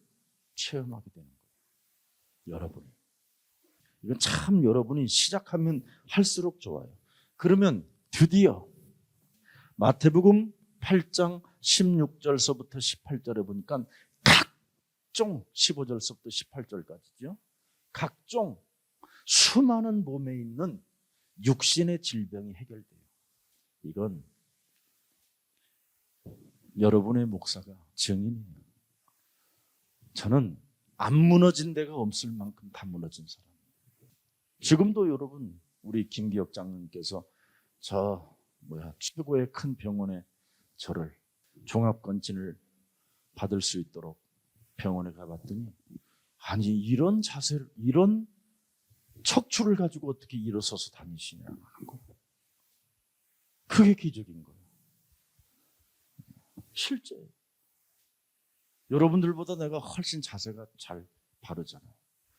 Speaker 1: 체험하게 되는 거예요. 여러분, 이건 참 여러분이 시작하면 할수록 좋아요. 그러면 드디어 마태복음 8장 16절서부터 18절에 보니까 각종 15절서부터 18절까지죠. 각종 수많은 몸에 있는 육신의 질병이 해결돼요. 이건 여러분의 목사가 증인이에요. 저는 안 무너진 데가 없을 만큼 다 무너진 사람. 지금도 여러분 우리 김기혁 장로님께서 최고의 큰 병원에 저를 종합건진을 받을 수 있도록 병원에 가봤더니 아니 이런 자세를, 이런 척추를 가지고 어떻게 일어서서 다니시냐고 하고, 그게 기적인 거예요. 실제 여러분들보다 내가 훨씬 자세가 잘 바르잖아요.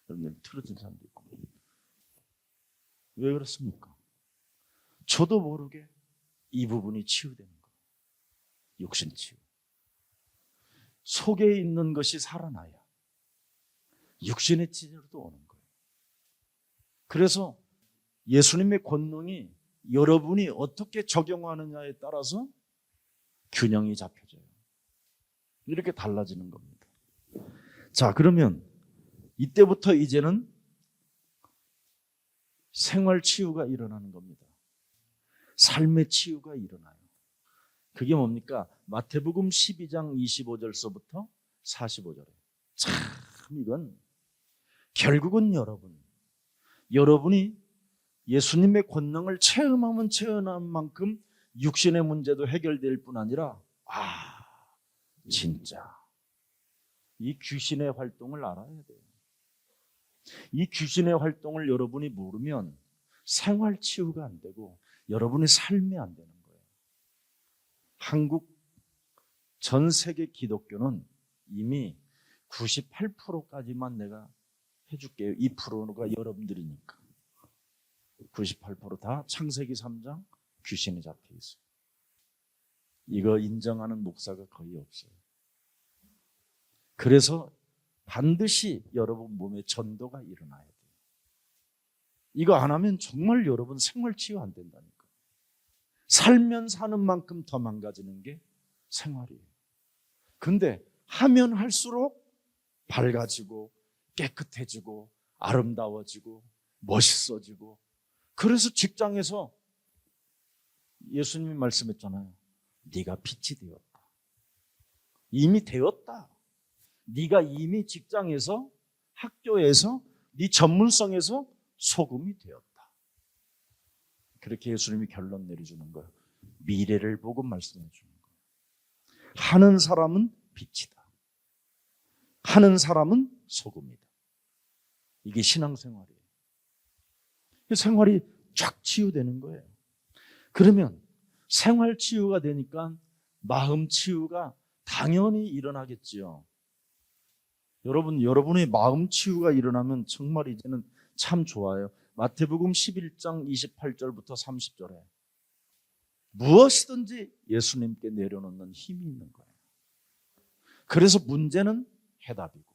Speaker 1: 여러분들 틀어진 사람도 있고. 왜 그렇습니까? 저도 모르게 이 부분이 치유되는 거예요. 육신 치유. 속에 있는 것이 살아나야 육신의 치료도 오는 거예요. 그래서 예수님의 권능이 여러분이 어떻게 적용하느냐에 따라서 균형이 잡혀져요. 이렇게 달라지는 겁니다. 자, 그러면 이때부터 이제는 생활 치유가 일어나는 겁니다. 삶의 치유가 일어나요. 그게 뭡니까? 마태복음 12장 25절서부터 45절에. 참 이건 결국은 여러분이 예수님의 권능을 체험하면 체험한 만큼 육신의 문제도 해결될 뿐 아니라 진짜 이 귀신의 활동을 알아야 돼요. 이 귀신의 활동을 여러분이 모르면 생활 치유가 안 되고 여러분의 삶이 안 되는 거예요. 한국 전 세계 기독교는 이미 98%까지만 내가 해줄게요. 2%가 여러분들이니까. 98% 다 창세기 3장 귀신이 잡혀 있어요. 이거 인정하는 목사가 거의 없어요. 그래서 반드시 여러분 몸에 전도가 일어나야 돼요. 이거 안 하면 정말 여러분 생활 치유 안 된다니까. 살면 사는 만큼 더 망가지는 게 생활이에요. 근데 하면 할수록 밝아지고 깨끗해지고 아름다워지고 멋있어지고, 그래서 직장에서 예수님이 말씀했잖아요. 네가 빛이 되었다. 이미 되었다. 네가 이미 직장에서, 학교에서, 네 전문성에서 소금이 되었다. 그렇게 예수님이 결론 내려주는 거예요. 미래를 보고 말씀해 주는 거예요. 하는 사람은 빛이다. 하는 사람은 소금이다. 이게 신앙생활이에요. 생활이 쫙 치유되는 거예요. 그러면 생활 치유가 되니까 마음 치유가 당연히 일어나겠지요. 여러분의 마음 치유가 일어나면 정말 이제는 참 좋아요. 마태복음 11장 28절부터 30절에 무엇이든지 예수님께 내려놓는 힘이 있는 거예요. 그래서 문제는 해답이고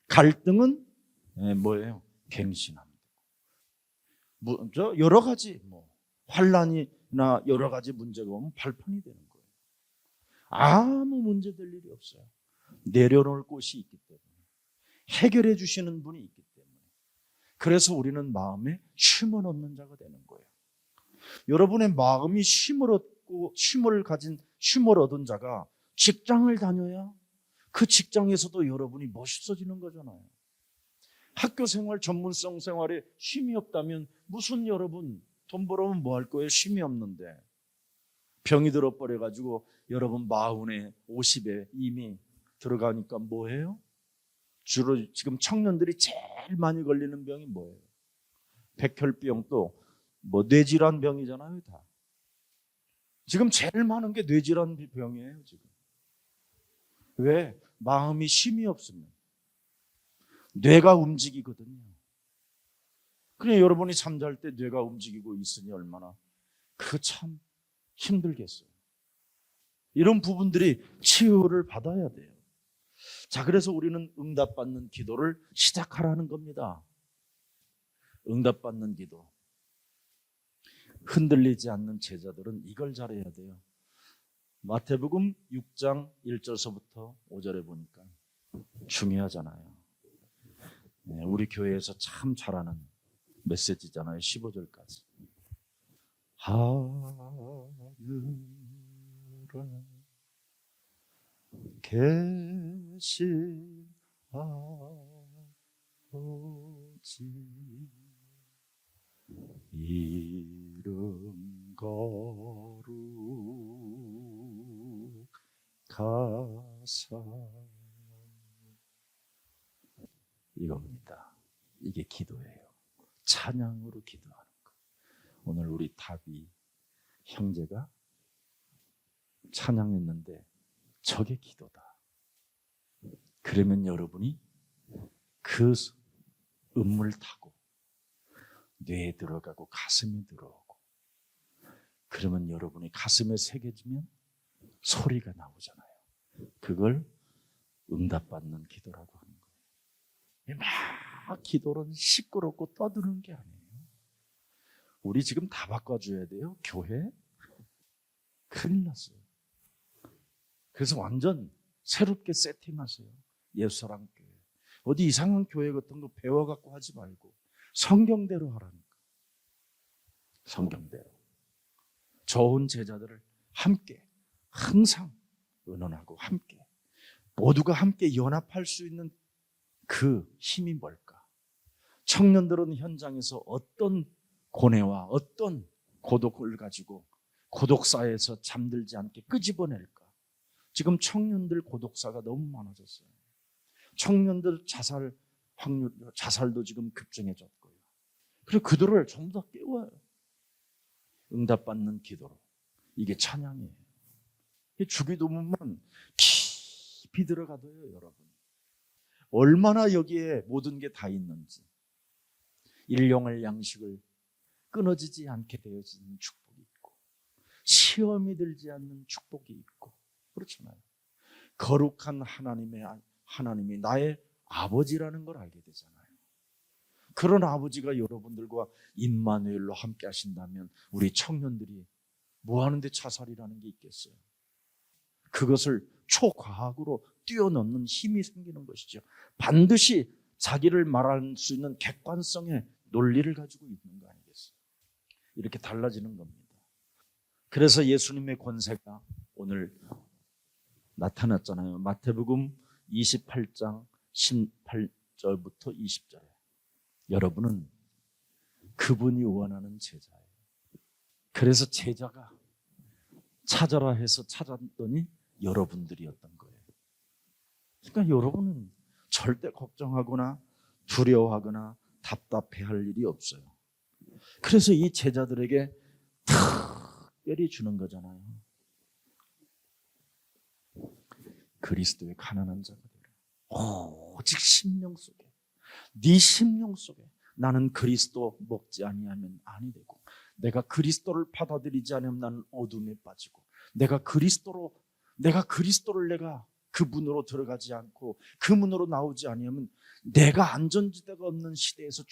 Speaker 1: 갈등은 뭐예요? 갱신합니다. 여러 가지 환란이나 여러 가지 문제가 오면 발판이 되는 거예요. 아무 문제될 일이 없어요. 내려놓을 곳이 있기 때문에, 해결해 주시는 분이 있기 때문에. 그래서 우리는 마음에 쉼을 얻는 자가 되는 거예요. 여러분의 마음이 쉼을 얻은 자가 직장을 다녀야 그 직장에서도 여러분이 멋있어지는 거잖아요. 학교 생활, 전문성 생활에 쉼이 없다면 무슨 여러분 돈 벌어면 뭐 할 거예요? 쉼이 없는데. 병이 들어버려가지고 여러분 40에 50에 이미 들어가니까 뭐해요? 주로 지금 청년들이 제일 많이 걸리는 병이 뭐예요? 백혈병도 뇌질환 병이잖아요. 다. 지금 제일 많은 게 뇌질환 병이에요. 지금. 왜? 마음이 쉼이 없으면 뇌가 움직이거든요. 그냥 여러분이 잠잘 때 뇌가 움직이고 있으니 얼마나 참 힘들겠어요. 이런 부분들이 치유를 받아야 돼요. 자, 그래서 우리는 응답받는 기도를 시작하라는 겁니다. 응답받는 기도. 흔들리지 않는 제자들은 이걸 잘해야 돼요. 마태복음 6장 1절서부터 5절에 보니까 중요하잖아요. 우리 교회에서 참 잘하는 메시지잖아요. 15절까지. 하늘에 계신 아버지, 이름 거룩하사. 이겁니다. 이게 기도예요. 찬양으로 기도하는 거. 오늘 우리 다비 형제가 찬양했는데 저게 기도다. 그러면 여러분이 그 음을 타고 뇌에 들어가고 가슴에 들어오고, 그러면 여러분이 가슴에 새겨지면 소리가 나오잖아요. 그걸 응답받는 기도라고 하는 거예요. 막 기도는 시끄럽고 떠드는 게 아니에요. 우리 지금 다 바꿔줘야 돼요. 교회 큰일 났어요. 그래서 완전 새롭게 세팅하세요. 예수사랑교회. 어디 이상한 교회 같은 거 배워갖고 하지 말고 성경대로 하라니까. 성경대로. 좋은 제자들을 함께 항상 의논하고 함께 모두가 함께 연합할 수 있는 그 힘이 뭘까? 청년들은 현장에서 어떤 고뇌와 어떤 고독을 가지고 고독사에서 잠들지 않게 끄집어낼까? 지금 청년들 고독사가 너무 많아졌어요. 청년들 자살도 지금 급증해졌고요. 그리고 그들을 전부 다 깨워요. 응답받는 기도로. 이게 찬양이에요. 주기도문만 깊이 들어가도요, 여러분. 얼마나 여기에 모든 게 다 있는지. 일용할 양식을 끊어지지 않게 되어지는 축복이 있고, 시험이 들지 않는 축복이 있고, 그렇잖아요. 거룩한 하나님이 나의 아버지라는 걸 알게 되잖아요. 그런 아버지가 여러분들과 임마누엘로 함께 하신다면 우리 청년들이 뭐 하는데 자살이라는 게 있겠어요? 그것을 초과학으로 뛰어넘는 힘이 생기는 것이죠. 반드시 자기를 말할 수 있는 객관성의 논리를 가지고 있는 거 아니겠어요? 이렇게 달라지는 겁니다. 그래서 예수님의 권세가 오늘 나타났잖아요. 마태복음 28장 18절부터 20절에 여러분은 그분이 원하는 제자예요. 그래서 제자가 찾아라 해서 찾았더니 여러분들이었던 거예요. 그러니까 여러분은 절대 걱정하거나 두려워하거나 답답해할 일이 없어요. 그래서 이 제자들에게 특별히 주는 거잖아요. 그리스도의 가난한 자가 되라. 오직 심령 속에, 네 심령 속에 나는 그리스도 먹지 아니하면 아니 되고, 내가 그리스도를 받아들이지 않으면 나는 어둠에 빠지고, 내가 그리스도를 내가 그 문으로 들어가지 않고 그 문으로 나오지 아니하면 내가 안전지대가 없는 시대에서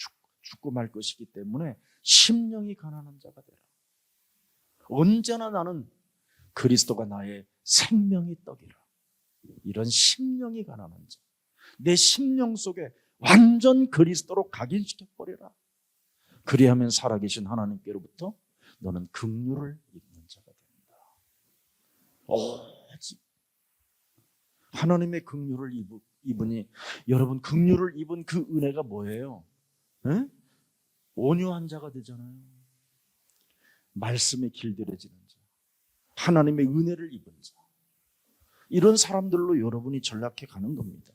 Speaker 1: 죽고 말 것이기 때문에 심령이 가난한 자가 되라. 언제나 나는 그리스도가 나의 생명의 떡이라. 이런 심령이 가난한 자, 내 심령 속에 완전 그리스도로 각인시켜버려라. 그리하면 살아계신 하나님께로부터 너는 긍휼을 입는 자가 된다. 오직 하나님의 긍휼을 입으니, 여러분 긍휼을 입은 그 은혜가 뭐예요? 에? 온유한 자가 되잖아요. 말씀에 길들여지는 자, 하나님의 은혜를 입은 자, 이런 사람들로 여러분이 전락해 가는 겁니다.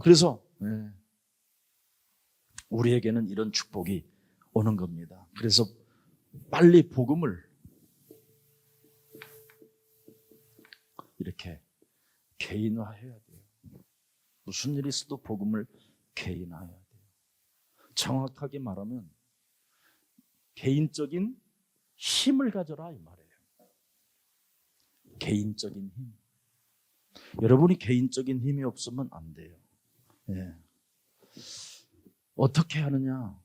Speaker 1: 그래서 우리에게는 이런 축복이 오는 겁니다. 그래서 빨리 복음을 이렇게 개인화해야 돼요. 무슨 일이 있어도 복음을 개인화해야 돼요. 정확하게 말하면 개인적인 힘을 가져라 이 말이에요. 개인적인 힘. 여러분이 개인적인 힘이 없으면 안 돼요. 예. 어떻게 하느냐?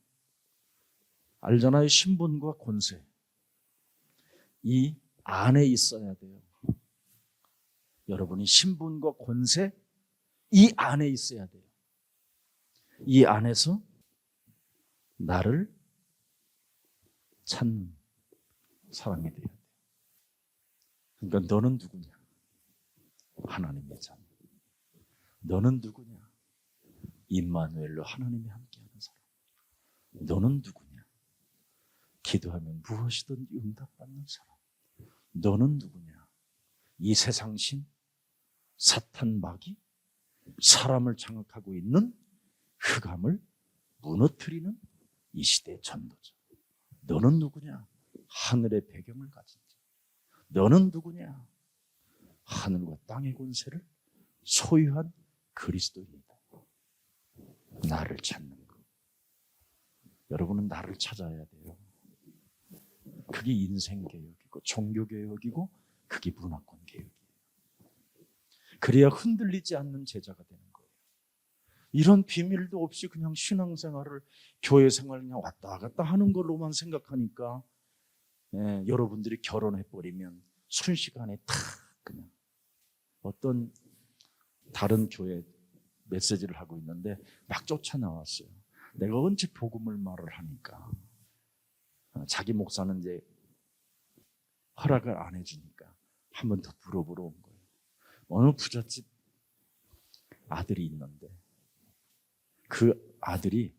Speaker 1: 알잖아요. 신분과 권세. 이 안에 있어야 돼요. 여러분이 신분과 권세, 이 안에 있어야 돼요. 이 안에서 나를 찾는 사람이 돼야 돼요. 그러니까 너는 누구냐? 하나님의 자녀. 너는 누구냐? 임마누엘로 하나님이 함께하는 사람. 너는 누구냐? 기도하면 무엇이든 응답받는 사람. 너는 누구냐? 이 세상 신, 사탄 마귀, 사람을 장악하고 있는 흑암을 무너뜨리는 이 시대의 전도자. 너는 누구냐? 하늘의 배경을 가진 자. 너는 누구냐? 하늘과 땅의 권세를 소유한 그리스도인이다. 나를 찾는 것. 여러분은 나를 찾아야 돼요. 그게 인생개혁이고 종교개혁이고 그게 문화권 개혁이에요. 그래야 흔들리지 않는 제자가 되는 거예요. 이런 비밀도 없이 그냥 신앙생활을, 교회 생활을 그냥 왔다 갔다 하는 걸로만 생각하니까 여러분들이 결혼해버리면 순식간에 탁 그냥 어떤 다른 교회 메시지를 하고 있는데 막 쫓아 나왔어요. 내가 언제 복음을 말을 하니까 자기 목사는 이제 허락을 안 해주니까 한 번 더 물어보러 온 거예요. 어느 부잣집 아들이 있는데 그 아들이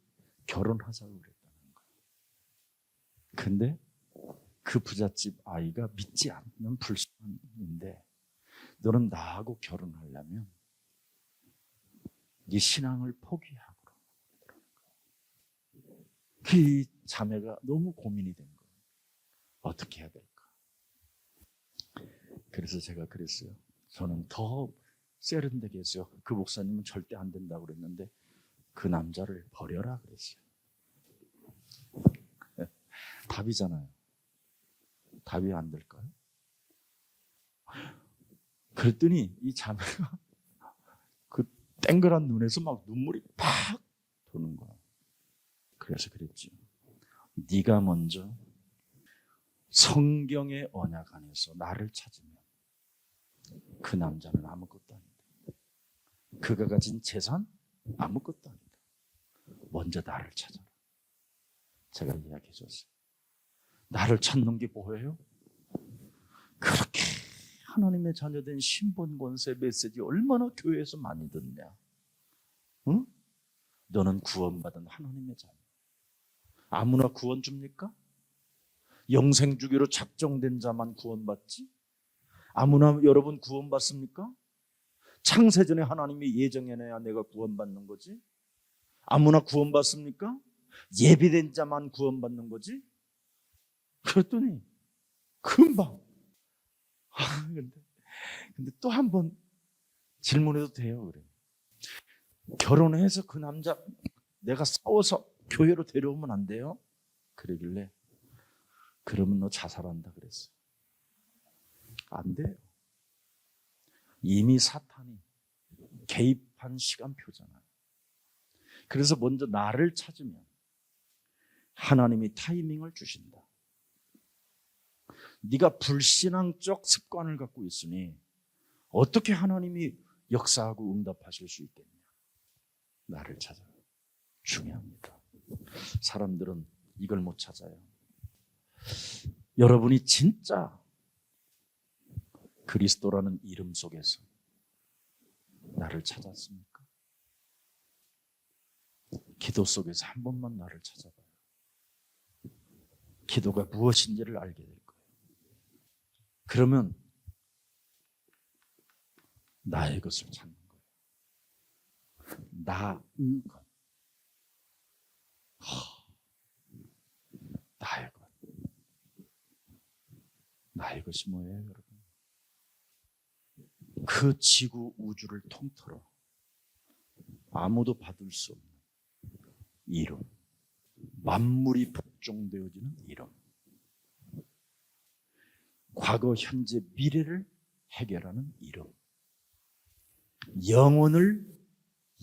Speaker 1: 결혼하자고 그랬다는 거예요. 근데 그 부잣집 아이가 믿지 않는 불신인데 너는 나하고 결혼하려면 네 신앙을 포기하고. 그 자매가 너무 고민이 된 거예요. 어떻게 해야 될까? 그래서 제가 그랬어요. 저는 더 세련되게 했어요. 그 목사님은 절대 안 된다고 그랬는데 그 남자를 버려라 그랬어요. 답이잖아요. 답이 안 될까요? 그랬더니 이 자매가 그 땡그란 눈에서 막 눈물이 팍 도는 거야. 그래서 그랬지. 네가 먼저 성경의 언약 안에서 나를 찾으면 그 남자는 아무것도 아니다. 그가 가진 재산 아무것도 아니다. 먼저 나를 찾아라. 제가 이야기해 줬어요. 나를 찾는 게 뭐예요? 그렇게 하나님의 자녀된 신분 권세 메시지 얼마나 교회에서 많이 듣냐? 응? 너는 구원받은 하나님의 자녀. 아무나 구원 줍니까? 영생 주기로 작정된 자만 구원받지? 아무나 여러분 구원받습니까? 창세전에 하나님이 예정해내야 내가 구원받는 거지? 아무나 구원받습니까? 예비된 자만 구원받는 거지? 그랬더니 금방 근데 또 한 번 질문해도 돼요. 그래. 결혼해서 그 남자 내가 싸워서 교회로 데려오면 안 돼요? 그러길래 그러면 너 자살한다 그랬어. 안 돼요. 이미 사탄이 개입한 시간표잖아요. 그래서 먼저 나를 찾으면 하나님이 타이밍을 주신다. 네가 불신앙적 습관을 갖고 있으니 어떻게 하나님이 역사하고 응답하실 수 있겠냐? 나를 찾아요. 중요합니다. 사람들은 이걸 못 찾아요. 여러분이 진짜 그리스도라는 이름 속에서 나를 찾았습니까? 기도 속에서 한 번만 나를 찾아봐요. 기도가 무엇인지를 알게 될 거예요. 그러면 나의 것을 찾는 거예요. 나의 것. 나의 것. 나의 것이 뭐예요, 여러분? 그 지구 우주를 통틀어 아무도 받을 수 없는 이름. 만물이 복종되어지는 이름. 과거, 현재, 미래를 해결하는 이름.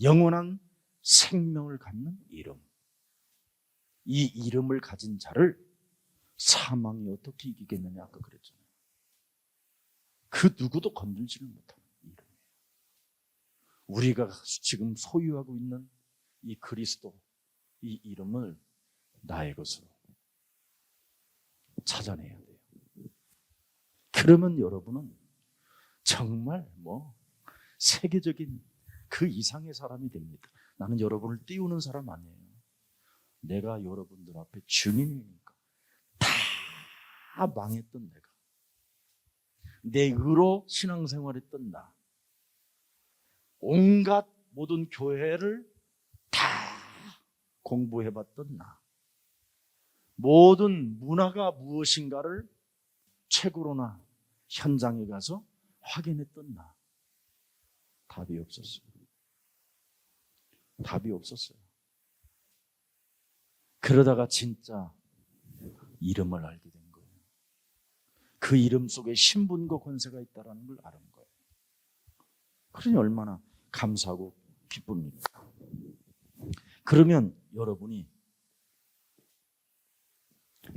Speaker 1: 영원한 생명을 갖는 이름. 이 이름을 가진 자를 사망이 어떻게 이기겠느냐 아까 그랬잖아요. 그 누구도 건들지를 못하는 이름이에요. 우리가 지금 소유하고 있는 이 그리스도, 이 이름을 나의 것으로 찾아내야 돼요. 그러면 여러분은 정말 세계적인 그 이상의 사람이 됩니다. 나는 여러분을 띄우는 사람 아니에요. 내가 여러분들 앞에 증인이니까. 다 망했던 내가, 내 의로 신앙생활했던 나, 온갖 모든 교회를 다 공부해봤던 나, 모든 문화가 무엇인가를 책으로나 현장에 가서 확인했던 나. 답이 없었어요. 답이 없었어요. 그러다가 진짜 이름을 알게 된 거예요. 그 이름 속에 신분과 권세가 있다는 걸 아는 거예요. 그러니 얼마나 감사하고 기쁩니까? 그러면 여러분이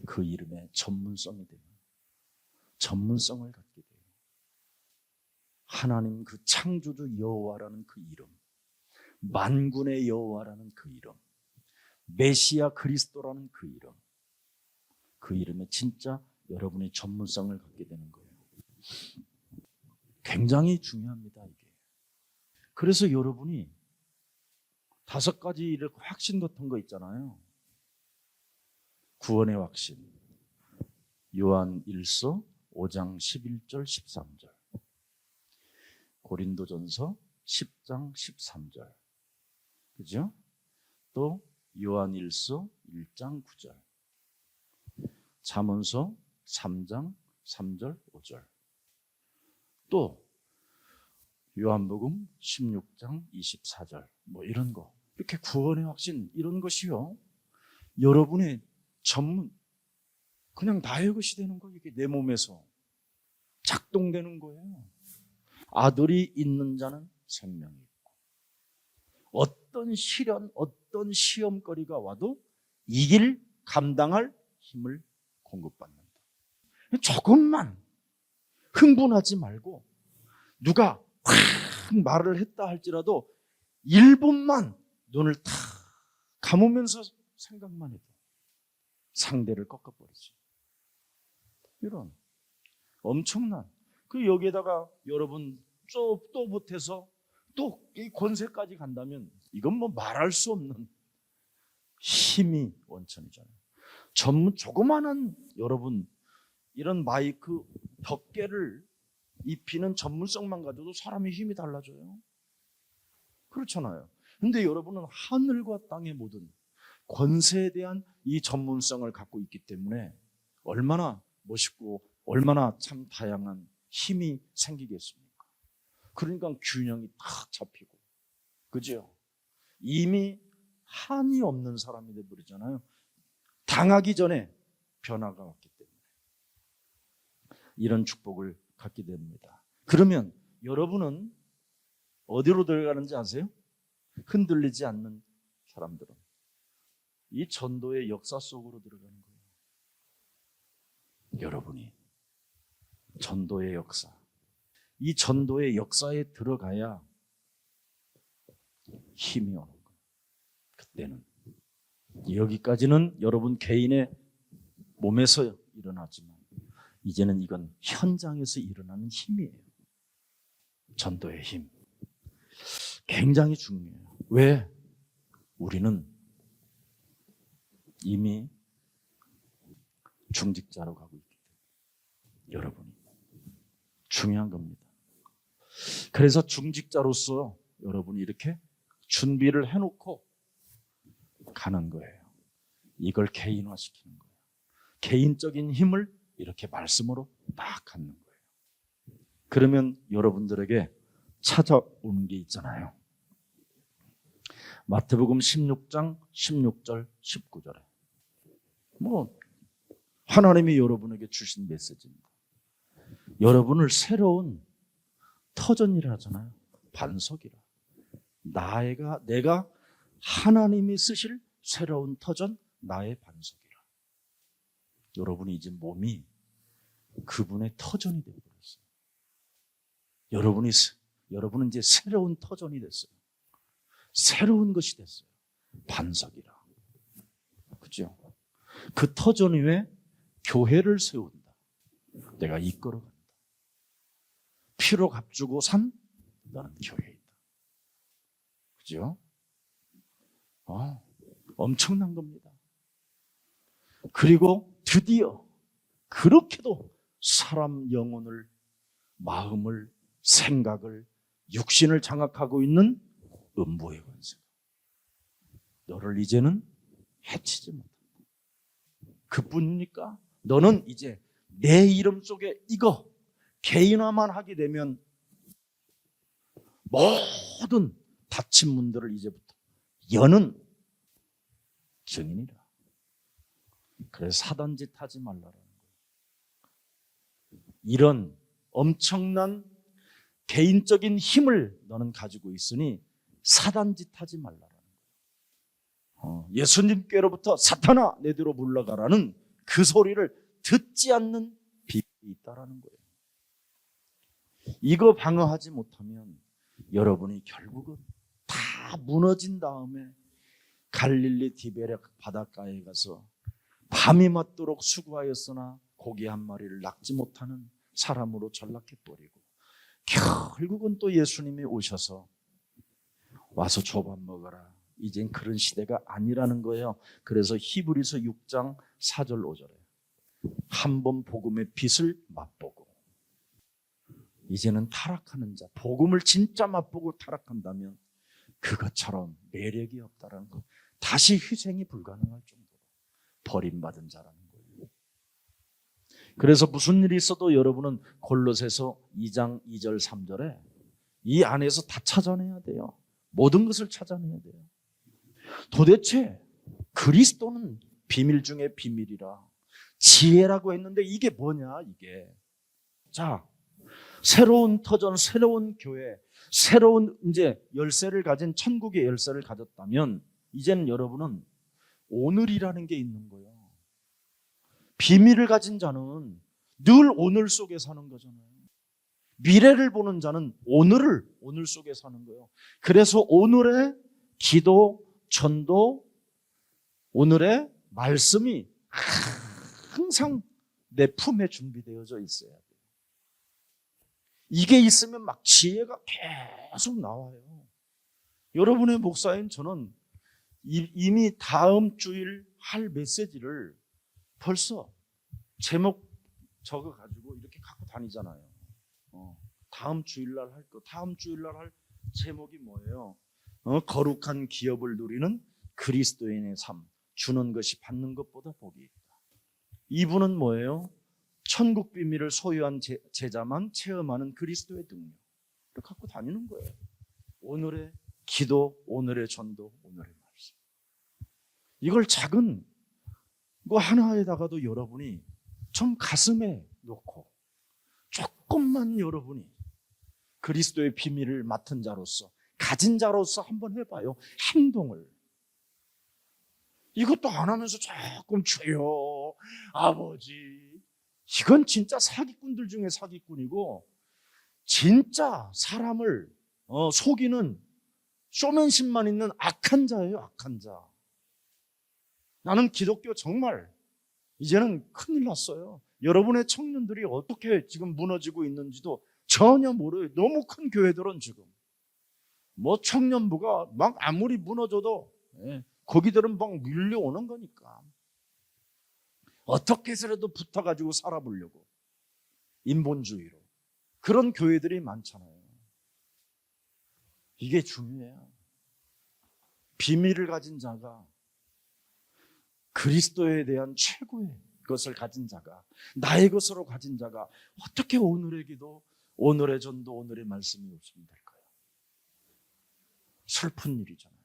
Speaker 1: 그 이름의 전문성이 돼요. 전문성을 갖게 돼요. 하나님 그 창조주 여호와라는 그 이름, 만군의 여호와라는 그 이름, 메시아 그리스도라는 그 이름, 그 이름에 진짜 여러분의 전문성을 갖게 되는 거예요. 굉장히 중요합니다, 이게. 그래서 여러분이 5가지 이렇게 확신 같은 거 있잖아요. 구원의 확신. 요한 1서 5장 11절 13절. 고린도전서 10장 13절. 그죠? 또 요한 1서 1장 9절. 잠언서 3장 3절 5절. 또 요한복음 16장 24절. 뭐 이런 거. 이렇게 구원의 확신 이런 것이요. 여러분의 전문 그냥 나의 것이 되는 거예요. 이게 내 몸에서 작동되는 거예요. 아들이 있는 자는 생명이 있고 어떤 시련, 어떤 시험거리가 와도 이길 감당할 힘을 공급받는다. 조금만 흥분하지 말고 누가 확 말을 했다 할지라도 1분만 눈을 탁 감으면서 생각만 해도 상대를 꺾어버리지. 이런 엄청난 그 여기에다가 여러분 또 못해서 또 이 권세까지 간다면 이건 뭐 말할 수 없는 힘이 원천이잖아요. 조그마한 여러분 이런 마이크 덮개를 입히는 전문성만 가져도 사람의 힘이 달라져요. 그렇잖아요. 근데 여러분은 하늘과 땅의 모든 권세에 대한 이 전문성을 갖고 있기 때문에 얼마나 멋있고 얼마나 참 다양한 힘이 생기겠습니까? 그러니까 균형이 딱 잡히고, 그죠? 이미 한이 없는 사람이 되어버리잖아요. 당하기 전에 변화가 왔기 때문에 이런 축복을 갖게 됩니다. 그러면 여러분은 어디로 들어가는지 아세요? 흔들리지 않는 사람들은 이 전도의 역사 속으로 들어가는 거예요. 여러분이 전도의 역사, 이 전도의 역사에 들어가야 힘이 오는 거예요. 그때는 여기까지는 여러분 개인의 몸에서 일어나지만 이제는 이건 현장에서 일어나는 힘이에요. 전도의 힘 굉장히 중요해요. 왜? 우리는 이미 중직자로 가고 있기 때문에 여러분이 중요한 겁니다. 그래서 중직자로서 여러분이 이렇게 준비를 해놓고 가는 거예요. 이걸 개인화시키는 거예요. 개인적인 힘을 이렇게 말씀으로 딱 갖는 거예요. 그러면 여러분들에게 찾아오는 게 있잖아요. 마태복음 16장 16절 19절에 하나님이 여러분에게 주신 메시지입니다. 여러분을 새로운 터전이라 하잖아요. 반석이라. 내가 하나님이 쓰실 새로운 터전, 나의 반석이라. 여러분이 이제 몸이 그분의 터전이 되어버렸어요. 여러분은 이제 새로운 터전이 됐어요. 새로운 것이 됐어요. 반석이라. 그죠? 그 터전 위에 교회를 세운다. 내가 이끌어간다. 피로 값주고 산 나는 교회이다. 그죠? 엄청난 겁니다. 그리고 드디어 그렇게도 사람 영혼을, 마음을, 생각을, 육신을 장악하고 있는 음부의 권세. 너를 이제는 해치지 못한다. 그뿐입니까? 너는 이제 내 이름 속에 이거 개인화만 하게 되면 모든 닫힌 문들을 이제부터 여는 증인이라. 그래서 사단 짓 하지 말라라는 거예요. 이런 엄청난 개인적인 힘을 너는 가지고 있으니 사단짓 하지 말라라는 거예요. 예수님께로부터 사탄아 내 뒤로 물러가라는 그 소리를 듣지 않는 비밀이 있다라는 거예요. 이거 방어하지 못하면 여러분이 결국은 다 무너진 다음에 갈릴리 디베랴 바닷가에 가서 밤이 맞도록 수고하였으나 고기 한 마리를 낚지 못하는 사람으로 전락해버리고 결국은 또 예수님이 오셔서 와서 조밥 먹어라. 이젠 그런 시대가 아니라는 거예요. 그래서 히브리서 6장 4절 5절에 한번 복음의 빛을 맛보고 이제는 타락하는 자, 복음을 진짜 맛보고 타락한다면 그것처럼 매력이 없다라는 거. 다시 희생이 불가능할 정도로 버림받은 자라는 거예요. 그래서 무슨 일이 있어도 여러분은 골로새서 2장 2절 3절에 이 안에서 다 찾아내야 돼요. 모든 것을 찾아내야 돼요. 도대체 그리스도는 비밀 중에 비밀이라 지혜라고 했는데 이게 뭐냐 이게. 자, 새로운 터전, 새로운 교회, 새로운 이제 열쇠를 가진 천국의 열쇠를 가졌다면 이제는 여러분은 오늘이라는 게 있는 거예요. 비밀을 가진 자는 늘 오늘 속에 사는 거잖아요. 미래를 보는 자는 오늘 속에 사는 거예요. 그래서 오늘의 기도, 전도, 오늘의 말씀이 항상 내 품에 준비되어져 있어야 돼요. 이게 있으면 막 지혜가 계속 나와요. 여러분의 목사인 저는 이미 다음 주일 할 메시지를 벌써 제목 적어가지고 이렇게 갖고 다니잖아요. 다음 주일날 할 거, 다음 주일날 할 제목이 뭐예요? 거룩한 기업을 누리는 그리스도인의 삶, 주는 것이 받는 것보다 복이 있다. 이분은 뭐예요? 천국 비밀을 소유한 제자만 체험하는 그리스도의 능력. 이렇게 갖고 다니는 거예요. 오늘의 기도, 오늘의 전도, 오늘의 말씀. 이걸 작은 거 하나에다가도 여러분이 좀 가슴에 놓고 조금만 여러분이 그리스도의 비밀을 맡은 자로서, 가진 자로서 한번 해봐요. 행동을. 이것도 안 하면서 조금 주여 아버지, 이건 진짜 사기꾼들 중에 사기꾼이고 진짜 사람을 속이는 쇼맨십만 있는 악한 자예요. 악한 자. 나는 기독교 정말 이제는 큰일 났어요. 여러분의 청년들이 어떻게 지금 무너지고 있는지도 전혀 모르요. 너무 큰 교회들은 지금 뭐 청년부가 막 아무리 무너져도 거기들은 막 밀려오는 거니까 어떻게 해서라도 붙어가지고 살아보려고 인본주의로 그런 교회들이 많잖아요. 이게 중요해요. 비밀을 가진 자가, 그리스도에 대한 최고의 것을 가진 자가, 나의 것으로 가진 자가 어떻게 오늘의 기도, 오늘의 전도, 오늘의 말씀이 없으면 될까요? 슬픈 일이잖아요.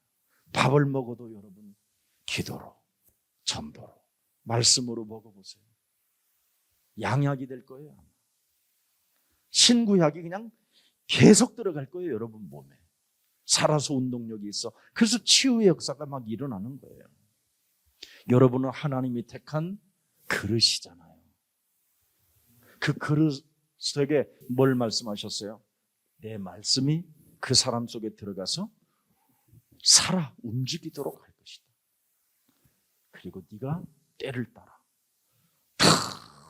Speaker 1: 밥을 먹어도 여러분 기도로, 전도로, 말씀으로 먹어보세요. 양약이 될 거예요. 아마. 신구약이 그냥 계속 들어갈 거예요. 여러분 몸에. 살아서 운동력이 있어. 그래서 치유의 역사가 막 일어나는 거예요. 여러분은 하나님이 택한 그릇이잖아요. 그 그릇에게 뭘 말씀하셨어요? 내 말씀이 그 사람 속에 들어가서 살아 움직이도록 할 것이다. 그리고 네가 때를 따라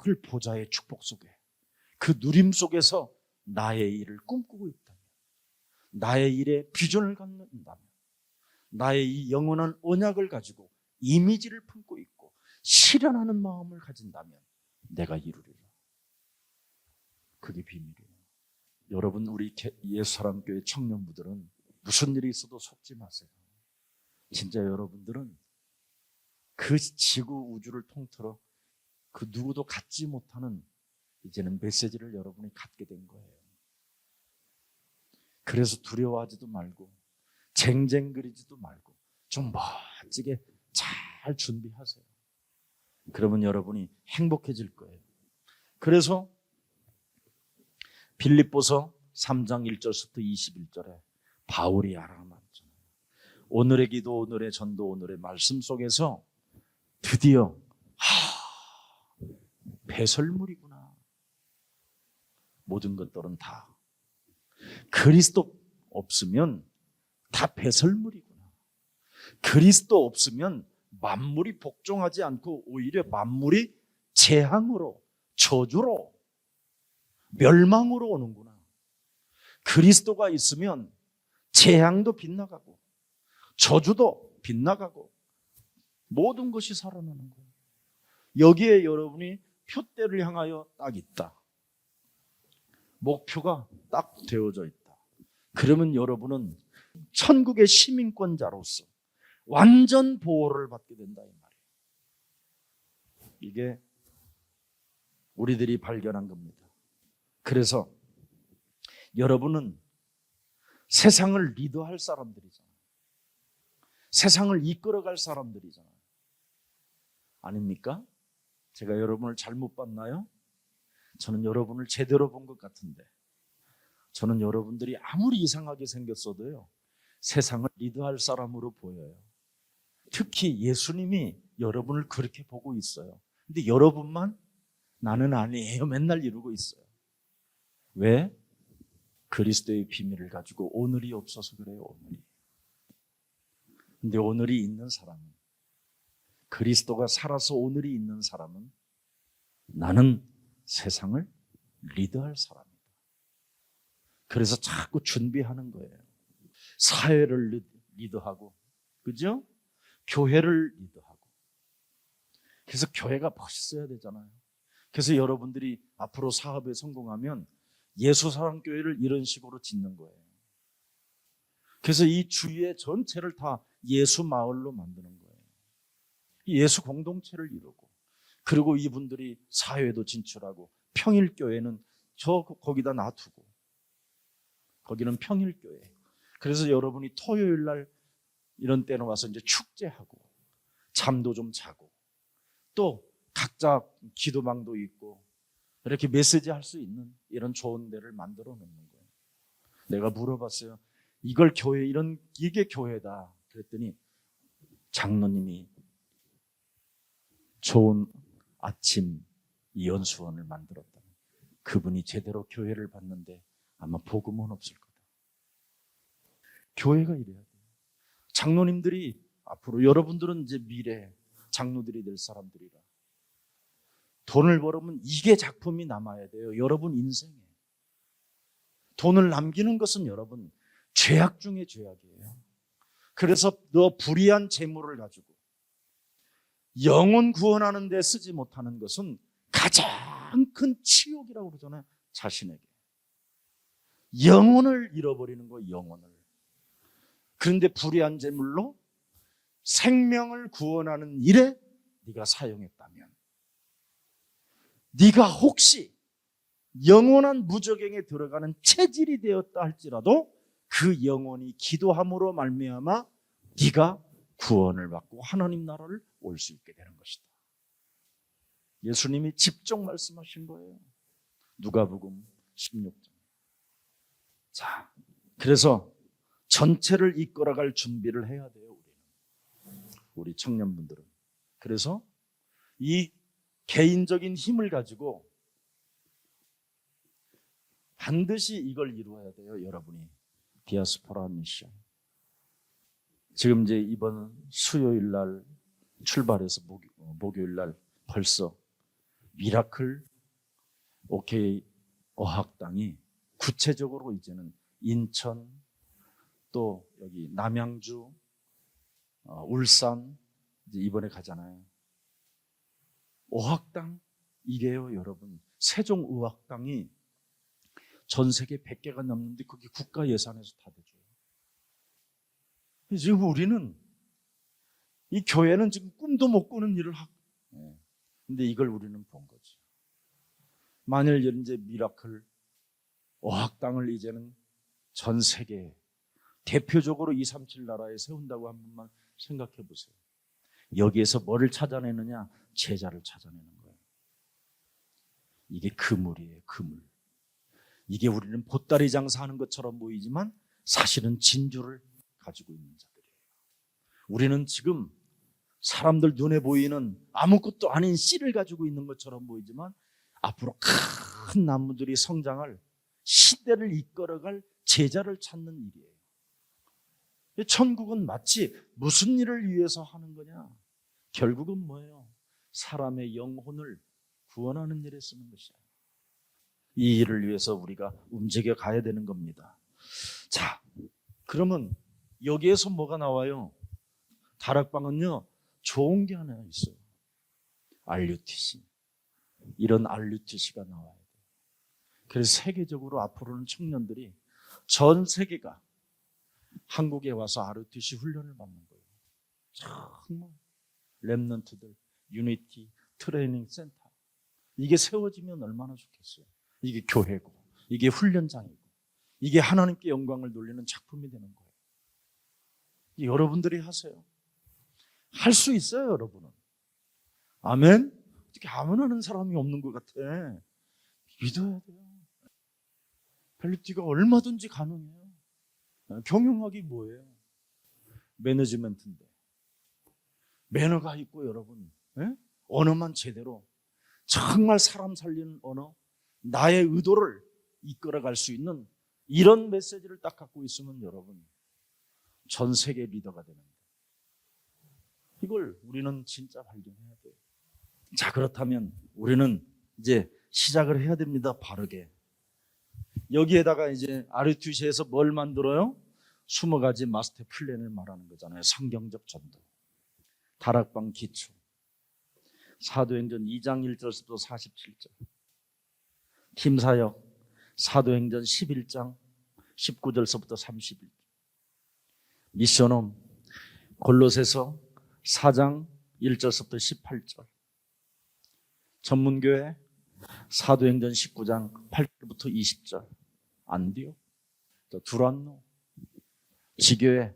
Speaker 1: 늘 보좌의 축복 속에 그 누림 속에서 나의 일을 꿈꾸고 있다면, 나의 일에 비전을 갖는다면, 나의 이 영원한 언약을 가지고 이미지를 품고 있고 실현하는 마음을 가진다면 내가 이루리라. 그게 비밀이에요. 여러분, 우리 예수사랑교회 청년부들은 무슨 일이 있어도 속지 마세요. 진짜 여러분들은 그 지구 우주를 통틀어 그 누구도 갖지 못하는 이제는 메시지를 여러분이 갖게 된 거예요. 그래서 두려워하지도 말고 쟁쟁거리지도 말고 좀 멋지게 잘 준비하세요. 그러면 여러분이 행복해질 거예요. 그래서 빌립보서 3장 1절부터 21절에 바울이 알아맞잖아요. 오늘의 기도, 오늘의 전도, 오늘의 말씀 속에서 드디어 배설물이구나. 모든 것들은 다 그리스도 없으면 다 배설물이구나. 그리스도 없으면 만물이 복종하지 않고 오히려 만물이 재앙으로, 저주로, 멸망으로 오는구나. 그리스도가 있으면 재앙도 빗나가고 저주도 빗나가고 모든 것이 살아나는 거예요. 여기에 여러분이 표대를 향하여 딱 있다. 목표가 딱 되어져 있다. 그러면 여러분은 천국의 시민권자로서 완전 보호를 받게 된다 이 말이에요. 이게 우리들이 발견한 겁니다. 그래서 여러분은 세상을 리더할 사람들이잖아요. 세상을 이끌어갈 사람들이잖아요. 아닙니까? 제가 여러분을 잘못 봤나요? 저는 여러분을 제대로 본 것 같은데, 저는 여러분들이 아무리 이상하게 생겼어도요, 세상을 리더할 사람으로 보여요. 특히 예수님이 여러분을 그렇게 보고 있어요. 근데 여러분만 나는 아니에요 맨날 이러고 있어요. 왜? 그리스도의 비밀을 가지고 오늘이 없어서 그래요. 오늘이. 근데 오늘이 있는 사람은, 그리스도가 살아서 오늘이 있는 사람은 나는 세상을 리더할 사람이다. 그래서 자꾸 준비하는 거예요. 사회를 리더하고, 그죠? 교회를 리더하고. 그래서 교회가 멋있어야 되잖아요. 그래서 여러분들이 앞으로 사업에 성공하면 예수사랑교회를 이런 식으로 짓는 거예요. 그래서 이 주위의 전체를 다 예수 마을로 만드는 거예요. 예수 공동체를 이루고, 그리고 이분들이 사회도 진출하고, 평일교회는 거기다 놔두고, 거기는 평일교회. 그래서 여러분이 토요일 날 이런 때는 와서 이제 축제하고, 잠도 좀 자고, 또 각자 기도방도 있고, 이렇게 메시지 할 수 있는 이런 좋은 데를 만들어 놓는 거예요. 내가 물어봤어요. 이걸 교회, 이게 교회다. 그랬더니 장로님이 좋은 아침 연수원을 만들었다. 그분이 제대로 교회를 봤는데 아마 복음은 없을 거다. 교회가 이래야 돼요. 장로님들이 앞으로, 여러분들은 이제 미래 장로들이 될 사람들이라 돈을 벌으면 이게 작품이 남아야 돼요. 여러분 인생에. 돈을 남기는 것은 여러분 죄악 중에 죄악이에요. 그래서 너 불의한 재물을 가지고 영혼 구원하는 데 쓰지 못하는 것은 가장 큰 치욕이라고 그러잖아요. 자신에게. 영혼을 잃어버리는 거예요. 영혼을. 그런데 불의한 재물로 생명을 구원하는 일에 네가 사용했다면, 네가 혹시 영원한 무저갱에 들어가는 체질이 되었다 할지라도 그 영혼이 기도함으로 말미암아 네가 구원을 받고 하나님 나라를 올 수 있게 되는 것이다. 예수님이 직접 말씀하신 거예요. 누가복음 16장. 자, 그래서 전체를 이끌어갈 준비를 해야 돼요. 우리 청년분들은. 그래서 이 개인적인 힘을 가지고 반드시 이걸 이루어야 돼요. 여러분이 디아스포라 미션. 지금 이제 이번 수요일 날 출발해서 목요일 날 벌써 미라클 OK 어학당이 구체적으로 이제는 인천, 또 여기 남양주, 울산 이제 이번에 가잖아요. 어학당 이게요, 여러분. 세종의학당이 전 세계 100개가 넘는데 그게 국가 예산에서 다 되죠. 지금 우리는 이 교회는 지금 꿈도 못 꾸는 일을 하고, 근데 이걸 우리는 본 거죠. 만일 이제 미라클 어학당을 이제는 전 세계에 대표적으로 237 나라에 세운다고 한 번만 생각해 보세요. 여기에서 뭐를 찾아내느냐? 제자를 찾아내는 거예요. 이게 그물이에요, 그물. 이게 우리는 보따리 장사하는 것처럼 보이지만 사실은 진주를 가지고 있는 자들이에요. 우리는 지금 사람들 눈에 보이는 아무것도 아닌 씨를 가지고 있는 것처럼 보이지만 앞으로 큰 나무들이 성장할 시대를 이끌어갈 제자를 찾는 일이에요. 천국은 마치 무슨 일을 위해서 하는 거냐? 결국은 뭐예요? 사람의 영혼을 구원하는 일에 쓰는 것이에요. 이 일을 위해서 우리가 움직여 가야 되는 겁니다. 자, 그러면 여기에서 뭐가 나와요? 다락방은요, 좋은 게 하나 있어요. RUTC. 이런 RUTC가 나와야 돼요. 그래서 세계적으로 앞으로는 청년들이 전 세계가 한국에 와서 RUTC 훈련을 받는 거예요. 정말 렘넌트들, 유니티, 트레이닝 센터. 이게 세워지면 얼마나 좋겠어요. 이게 교회고, 이게 훈련장이고, 이게 하나님께 영광을 돌리는 작품이 되는 거예요. 여러분들이 하세요. 할 수 있어요, 여러분은. 아멘? 어떻게 아멘 하는 사람이 없는 것 같아. 믿어야 돼요. 벨리티가 얼마든지 가능해요. 경영학이 뭐예요? 매니지먼트인데. 매너가 있고 여러분, 언어만 제대로 정말 사람 살리는 언어, 나의 의도를 이끌어갈 수 있는 이런 메시지를 딱 갖고 있으면 여러분 전 세계 리더가 되는 거예요. 이걸 우리는 진짜 발견해야 돼요. 자, 그렇다면 우리는 이제 시작을 해야 됩니다. 바르게. 여기에다가 이제 RUTC에서 뭘 만들어요? 20가지 마스터 플랜을 말하는 거잖아요. 성경적 전도, 다락방 기초, 사도행전 2장 1절부터 47절, 팀사역, 사도행전 11장 19절서부터 31절, 미션홈, 골로새서 4장 1절서부터 18절, 전문교회, 사도행전 19장 8절부터 20절, 안디옥, 두란노, 지교회,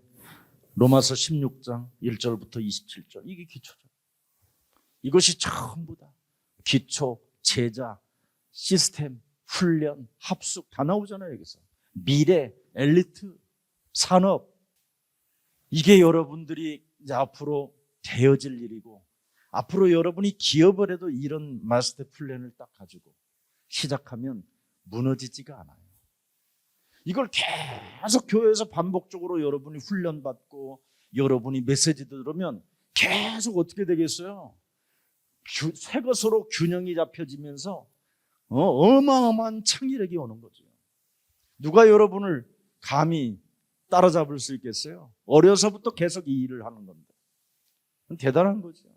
Speaker 1: 로마서 16장 1절부터 27절. 이게 기초죠. 이것이 전부 다 기초, 제자, 시스템, 훈련, 합숙 다 나오잖아요. 여기서 미래, 엘리트, 산업, 이게 여러분들이 이제 앞으로 되어질 일이고, 앞으로 여러분이 기업을 해도 이런 마스터 플랜을 딱 가지고 시작하면 무너지지가 않아요. 이걸 계속 교회에서 반복적으로 여러분이 훈련받고 여러분이 메시지 들으면 계속 어떻게 되겠어요? 새 것으로 균형이 잡혀지면서 어마어마한 창의력이 오는 거죠. 누가 여러분을 감히 따라잡을 수 있겠어요? 어려서부터 계속 이 일을 하는 건데. 대단한 거죠.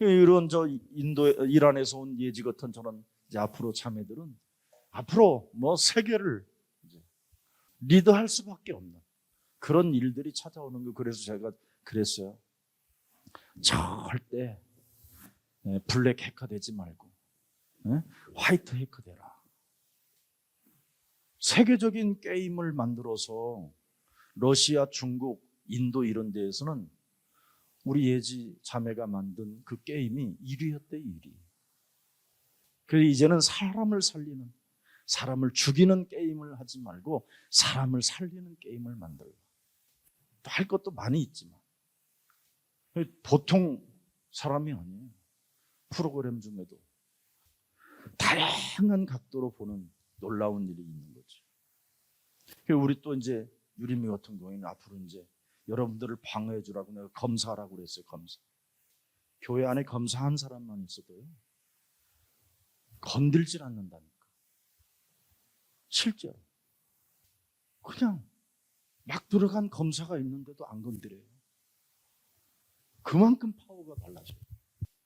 Speaker 1: 이런 인도, 이란에서 온 예지 같은 저런 이제 앞으로 자매들은 앞으로 뭐 세계를 리드할 수밖에 없는 그런 일들이 찾아오는 거. 그래서 제가 그랬어요. 절대 블랙 해커 되지 말고 화이트 해커 되라. 세계적인 게임을 만들어서 러시아, 중국, 인도 이런 데에서는 우리 예지 자매가 만든 그 게임이 1위였대, 1위. 그래서 이제는 사람을 살리는, 사람을 죽이는 게임을 하지 말고 사람을 살리는 게임을 만들라. 할 것도 많이 있지만 보통 사람이 아니에요. 프로그램 중에도 다양한 각도로 보는 놀라운 일이 있는 거죠. 우리 또 이제 유림이 같은 경우에는 앞으로 이제 여러분들을 방어해 주라고 내가 검사하라고 그랬어요. 검사. 교회 안에 검사 한 사람만 있어도요, 건들질 않는다니까. 실제로. 그냥 막 들어간 검사가 있는데도 안 건드려요. 그만큼 파워가 달라져요.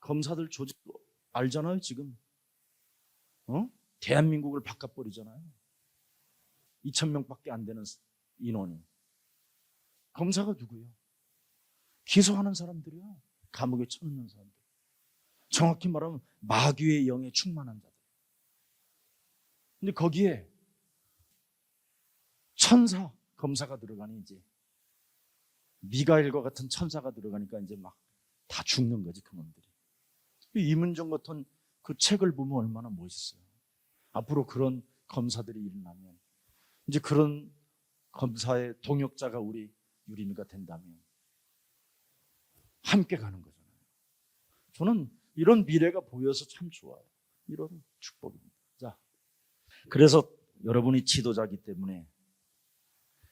Speaker 1: 검사들 조직 알잖아요, 지금. 대한민국을 바꿔버리잖아요. 2,000명밖에 안 되는 인원이. 검사가 누구예요? 기소하는 사람들이요. 감옥에 쳐넣는 사람들. 정확히 말하면 마귀의 영에 충만한 자들. 근데 거기에 천사 검사가 들어가니 이제 미가엘과 같은 천사가 들어가니까 이제 막 다 죽는 거지, 그놈들이. 이문정 같은 그 책을 보면 얼마나 멋있어요. 앞으로 그런 검사들이 일어나면 이제 그런 검사의 동역자가 우리 유림이가 된다면 함께 가는 거잖아요. 저는 이런 미래가 보여서 참 좋아요. 이런 축복입니다. 자, 그래서 여러분이 지도자이기 때문에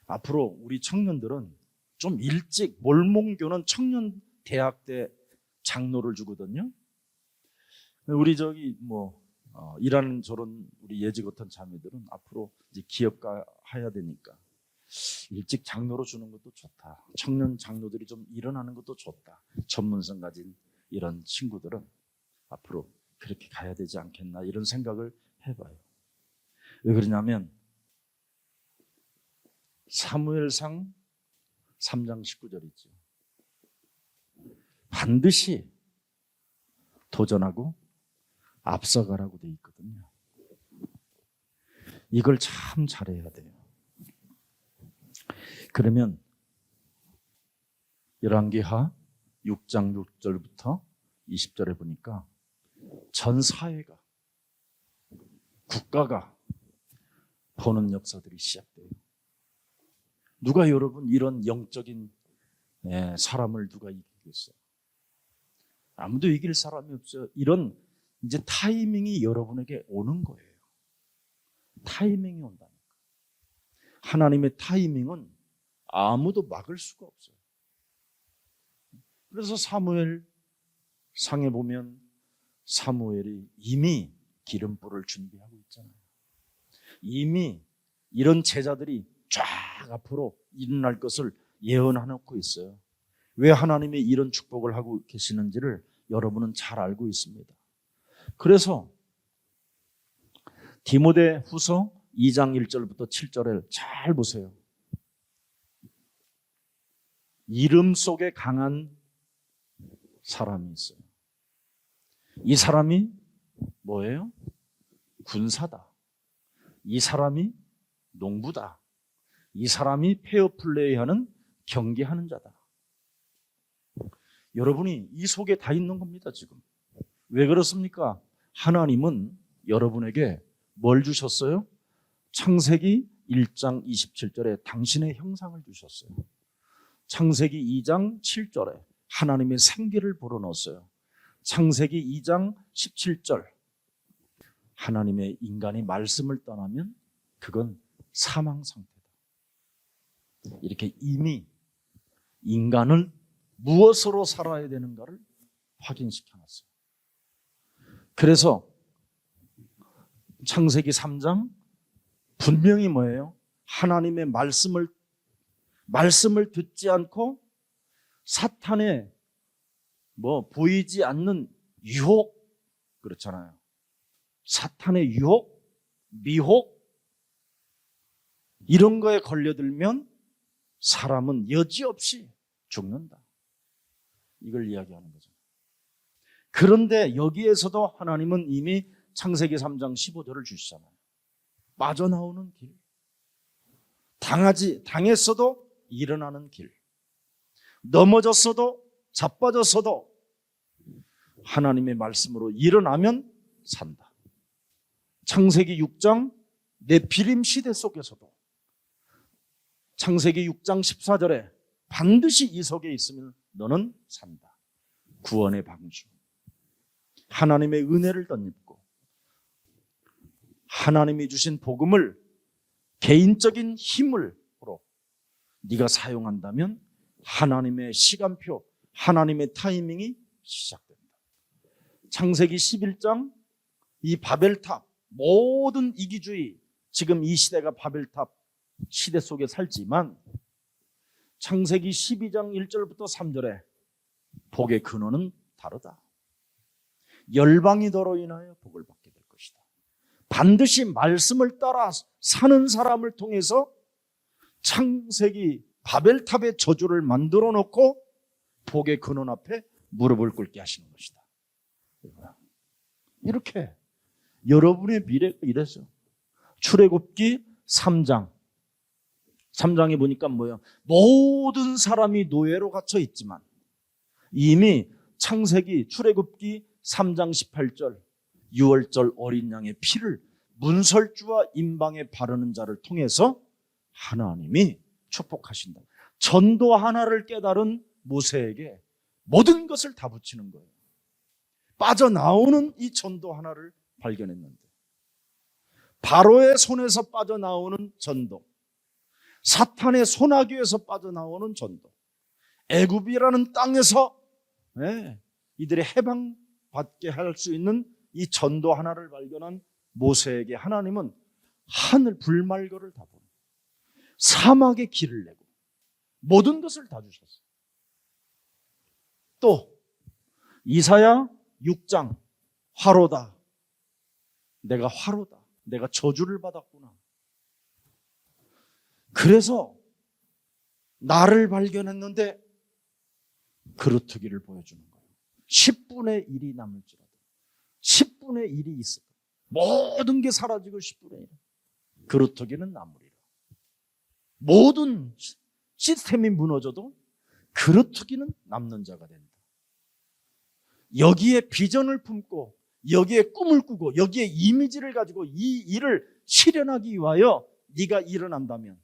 Speaker 1: 앞으로 우리 청년들은 좀 일찍, 몰몬교는 청년 대학 때 장로를 주거든요. 우리 일하는 저런 우리 예지 같은 자매들은 앞으로 이제 기업가 해야 되니까 일찍 장로로 주는 것도 좋다. 청년 장로들이 좀 일어나는 것도 좋다. 전문성 가진 이런 친구들은 앞으로 그렇게 가야 되지 않겠나 이런 생각을 해봐요. 왜 그러냐면 사무엘상 3장 19절 있죠. 반드시 도전하고 앞서가라고 돼 있거든요. 이걸 참 잘해야 돼요. 그러면 열왕기하 6장 6절부터 20절에 보니까 전 사회가, 국가가 보는 역사들이 시작돼요. 누가 여러분 이런 영적인 사람을 누가 이기겠어요? 아무도 이길 사람이 없어요. 이런 이제 타이밍이 여러분에게 오는 거예요. 타이밍이 온다니까. 하나님의 타이밍은 아무도 막을 수가 없어요. 그래서 사무엘 상에 보면 사무엘이 이미 기름불을 준비하고 있잖아요. 이미 이런 제자들이 쫙 앞으로 일어날 것을 예언해놓고 있어요. 왜 하나님이 이런 축복을 하고 계시는지를 여러분은 잘 알고 있습니다. 그래서 디모데 후서 2장 1절부터 7절을 잘 보세요. 이름 속에 강한 사람이 있어요. 이 사람이 뭐예요? 군사다. 이 사람이 농부다. 이 사람이 페어플레이하는 경계하는 자다. 여러분이 이 속에 다 있는 겁니다, 지금. 왜 그렇습니까? 하나님은 여러분에게 뭘 주셨어요? 창세기 1장 27절에 당신의 형상을 주셨어요. 창세기 2장 7절에 하나님의 생기를 불어넣었어요. 창세기 2장 17절 하나님의 인간이 말씀을 떠나면 그건 사망 상태다. 이렇게 이미 인간을 무엇으로 살아야 되는가를 확인시켜놨어요. 그래서 창세기 3장 분명히 뭐예요? 하나님의 말씀을 듣지 않고 사탄의 보이지 않는 유혹, 그렇잖아요. 사탄의 유혹, 미혹 이런 거에 걸려들면 사람은 여지없이 죽는다. 이걸 이야기하는 거죠. 그런데 여기에서도 하나님은 이미 창세기 3장 15절을 주시잖아요. 빠져나오는 길, 당했어도 일어나는 길, 넘어졌어도 자빠졌어도 하나님의 말씀으로 일어나면 산다. 창세기 6장 네피림 시대 속에서도 창세기 6장 14절에 반드시 이 속에 있으면 너는 산다. 구원의 방주, 하나님의 은혜를 덧입고 하나님이 주신 복음을 개인적인 힘으로 네가 사용한다면 하나님의 시간표, 하나님의 타이밍이 시작된다. 창세기 11장 이 바벨탑, 모든 이기주의, 지금 이 시대가 바벨탑 시대 속에 살지만 창세기 12장 1절부터 3절에 복의 근원은 다르다. 열방이 너로 인하여 복을 받게 될 것이다. 반드시 말씀을 따라 사는 사람을 통해서 창세기 바벨탑의 저주를 만들어 놓고 복의 근원 앞에 무릎을 꿇게 하시는 것이다. 이렇게 여러분의 미래가 이래서 출애굽기 3장에 보니까 뭐예요? 모든 사람이 노예로 갇혀 있지만 이미 창세기 출애굽기 3장 18절 6월절 어린 양의 피를 문설주와 임방에 바르는 자를 통해서 하나님이 축복하신다. 전도 하나를 깨달은 모세에게 모든 것을 다 붙이는 거예요. 빠져나오는 이 전도 하나를 발견했는데, 바로의 손에서 빠져나오는 전도, 사탄의 손아귀에서 빠져나오는 전도, 애굽이라는 땅에서 이들이 해방받게 할 수 있는 이 전도 하나를 발견한 모세에게 하나님은 하늘 불말거를 다 보내, 사막의 길을 내고 모든 것을 다 주셨어요. 또 이사야 6장, 화로다, 내가 화로다, 내가 저주를 받았구나. 그래서 나를 발견했는데 그루터기를 보여주는 거예요. 10분의 1이 남을지라도, 10분의 1이 있어, 모든 게 사라지고 10분의 1, 그루터기는 남으리라. 모든 시스템이 무너져도 그루터기는 남는 자가 된다. 여기에 비전을 품고, 여기에 꿈을 꾸고, 여기에 이미지를 가지고 이 일을 실현하기 위하여 네가 일어난다면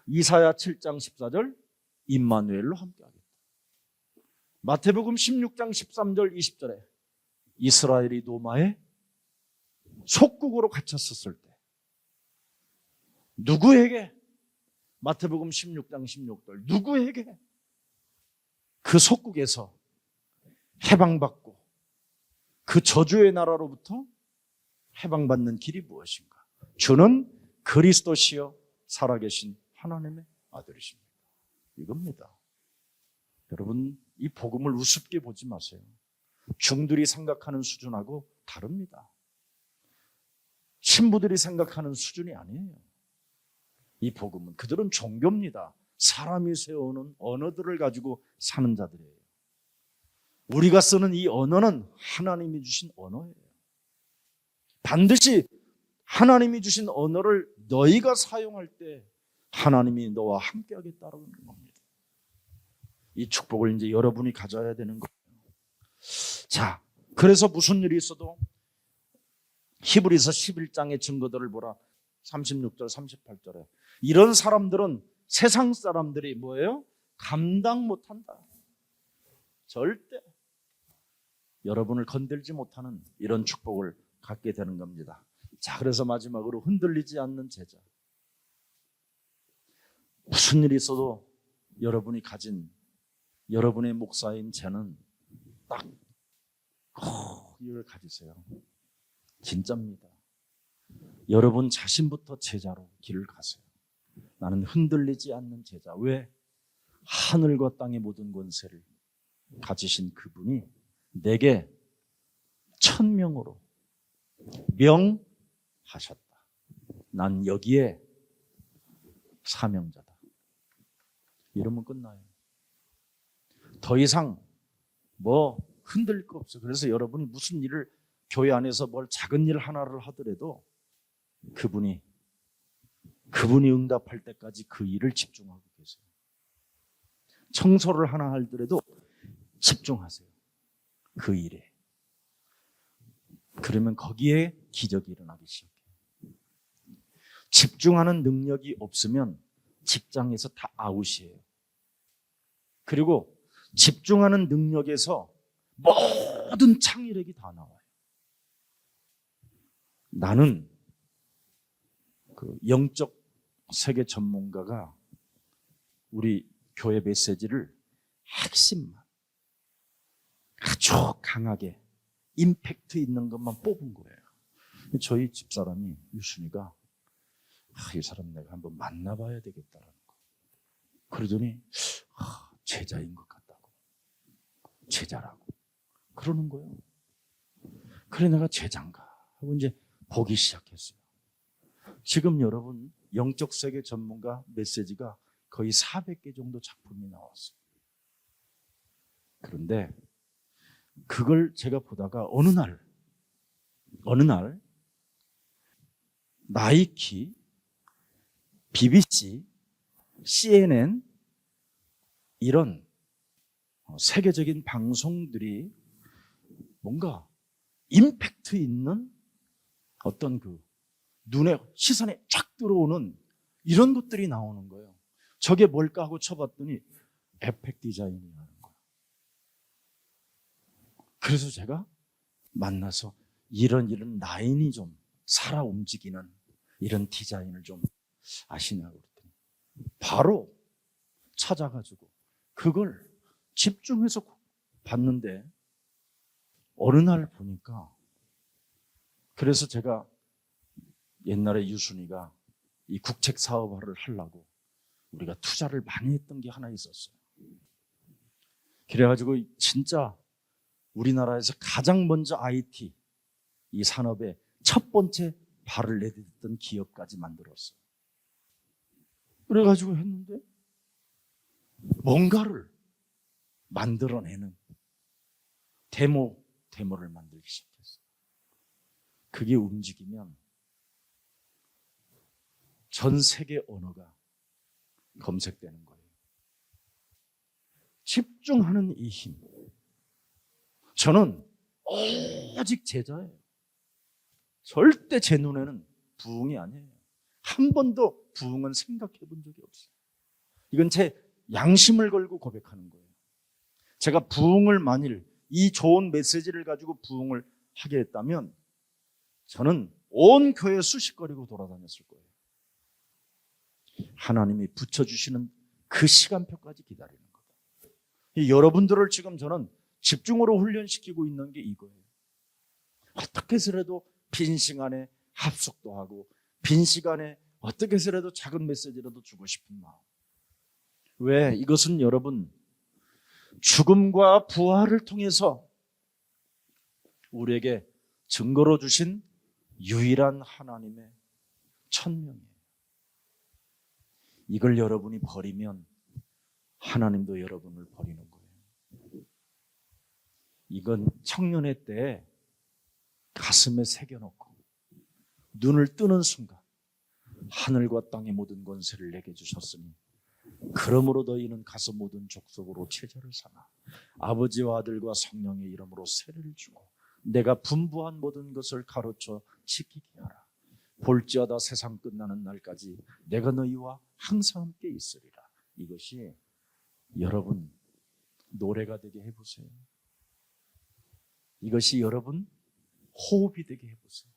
Speaker 1: 이사야 7장 14절 임마누엘로 함께하겠다. 마태복음 16장 13절 20절에 이스라엘이 로마의 속국으로 갇혔었을 때 누구에게, 마태복음 16장 16절, 누구에게 그 속국에서 해방받고 그 저주의 나라로부터 해방받는 길이 무엇인가? 주는 그리스도시여 살아계신 하나님의 아들이십니다. 이겁니다. 여러분, 이 복음을 우습게 보지 마세요. 중들이 생각하는 수준하고 다릅니다. 신부들이 생각하는 수준이 아니에요. 이 복음은, 그들은 종교입니다. 사람이 세우는 언어들을 가지고 사는 자들이에요. 우리가 쓰는 이 언어는 하나님이 주신 언어예요. 반드시 하나님이 주신 언어를 너희가 사용할 때 하나님이 너와 함께 하겠다는 겁니다. 이 축복을 이제 여러분이 가져야 되는 거예요. 자, 그래서 무슨 일이 있어도 히브리서 11장의 증거들을 보라. 36절 38절에 이런 사람들은 세상 사람들이 뭐예요? 감당 못한다. 절대 여러분을 건들지 못하는 이런 축복을 갖게 되는 겁니다. 자, 그래서 마지막으로 흔들리지 않는 제자. 무슨 일이 있어도 여러분이 가진 여러분의 목사인 쟤는 딱 이걸 가지세요. 진짜입니다. 여러분 자신부터 제자로 길을 가세요. 나는 흔들리지 않는 제자. 왜? 하늘과 땅의 모든 권세를 가지신 그분이 내게 천명으로 명하셨다. 난 여기에 사명자다. 이러면 끝나요. 더 이상 뭐 흔들릴 거 없어요. 그래서 여러분이 무슨 일을, 교회 안에서 뭘 작은 일 하나를 하더라도 그분이 응답할 때까지 그 일을 집중하고 계세요. 청소를 하나 하더라도 집중하세요. 그 일에. 그러면 거기에 기적이 일어나기 시작해요. 집중하는 능력이 없으면 직장에서 다 아웃이에요. 그리고 집중하는 능력에서 모든 창의력이 다 나와요. 나는 그 영적 세계 전문가가 우리 교회 메시지를 핵심만 아주 강하게 임팩트 있는 것만 뽑은 거예요. 저희 집사람이, 유순이가 이 사람 내가 한번 만나봐야 되겠다라는 거. 그러더니 제자인 것 같다고. 제자라고. 그러는 거예요. 그래 내가 제자인가 하고 이제 보기 시작했어요. 지금 여러분 영적 세계 전문가 메시지가 거의 400개 정도 작품이 나왔어요. 그런데 그걸 제가 보다가 어느 날 나이키, BBC, CNN 이런 세계적인 방송들이 뭔가 임팩트 있는 어떤 그 눈에 시선에 쫙 들어오는 이런 것들이 나오는 거예요. 저게 뭘까 하고 쳐봤더니 에펙 디자인이라는 거예요. 그래서 제가 만나서 이런 라인이 좀 살아 움직이는 이런 디자인을 좀 아시냐고 그랬더니 바로 찾아가지고 그걸 집중해서 봤는데 어느 날 보니까, 그래서 제가 옛날에 유순이가 이 국책 사업화를 하려고 우리가 투자를 많이 했던 게 하나 있었어요. 그래가지고 진짜 우리나라에서 가장 먼저 IT 이 산업에 첫 번째 발을 내딛던 기업까지 만들었어요. 그래가지고 했는데 뭔가를 만들어내는 데모를 만들기 시작했어요. 그게 움직이면 전 세계 언어가 검색되는 거예요. 집중하는 이 힘. 저는 오직 제자예요. 절대 제 눈에는 부흥이 아니에요. 한 번도 부흥은 생각해 본 적이 없어요. 이건 제 양심을 걸고 고백하는 거예요. 제가 부흥을 만일 이 좋은 메시지를 가지고 부흥을 하게 했다면 저는 온 교회 수십거리고 돌아다녔을 거예요. 하나님이 붙여주시는 그 시간표까지 기다리는 거다. 여러분들을 지금 저는 집중으로 훈련시키고 있는 게 이거예요. 어떻게 해서라도 빈 시간에 합숙도 하고 빈 시간에 어떻게 해서라도 작은 메시지라도 주고 싶은 마음. 왜? 이것은 여러분 죽음과 부활을 통해서 우리에게 증거로 주신 유일한 하나님의 천명이에요. 이걸 여러분이 버리면 하나님도 여러분을 버리는 거예요. 이건 청년회 때 가슴에 새겨놓고 눈을 뜨는 순간 하늘과 땅의 모든 권세를 내게 주셨으니 그러므로 너희는 가서 모든 족속으로 체자를 삼아 아버지와 아들과 성령의 이름으로 세례를 주고 내가 분부한 모든 것을 가르쳐 지키게 하라. 볼지어다 세상 끝나는 날까지 내가 너희와 항상 함께 있으리라. 이것이 여러분 노래가 되게 해보세요. 이것이 여러분 호흡이 되게 해보세요.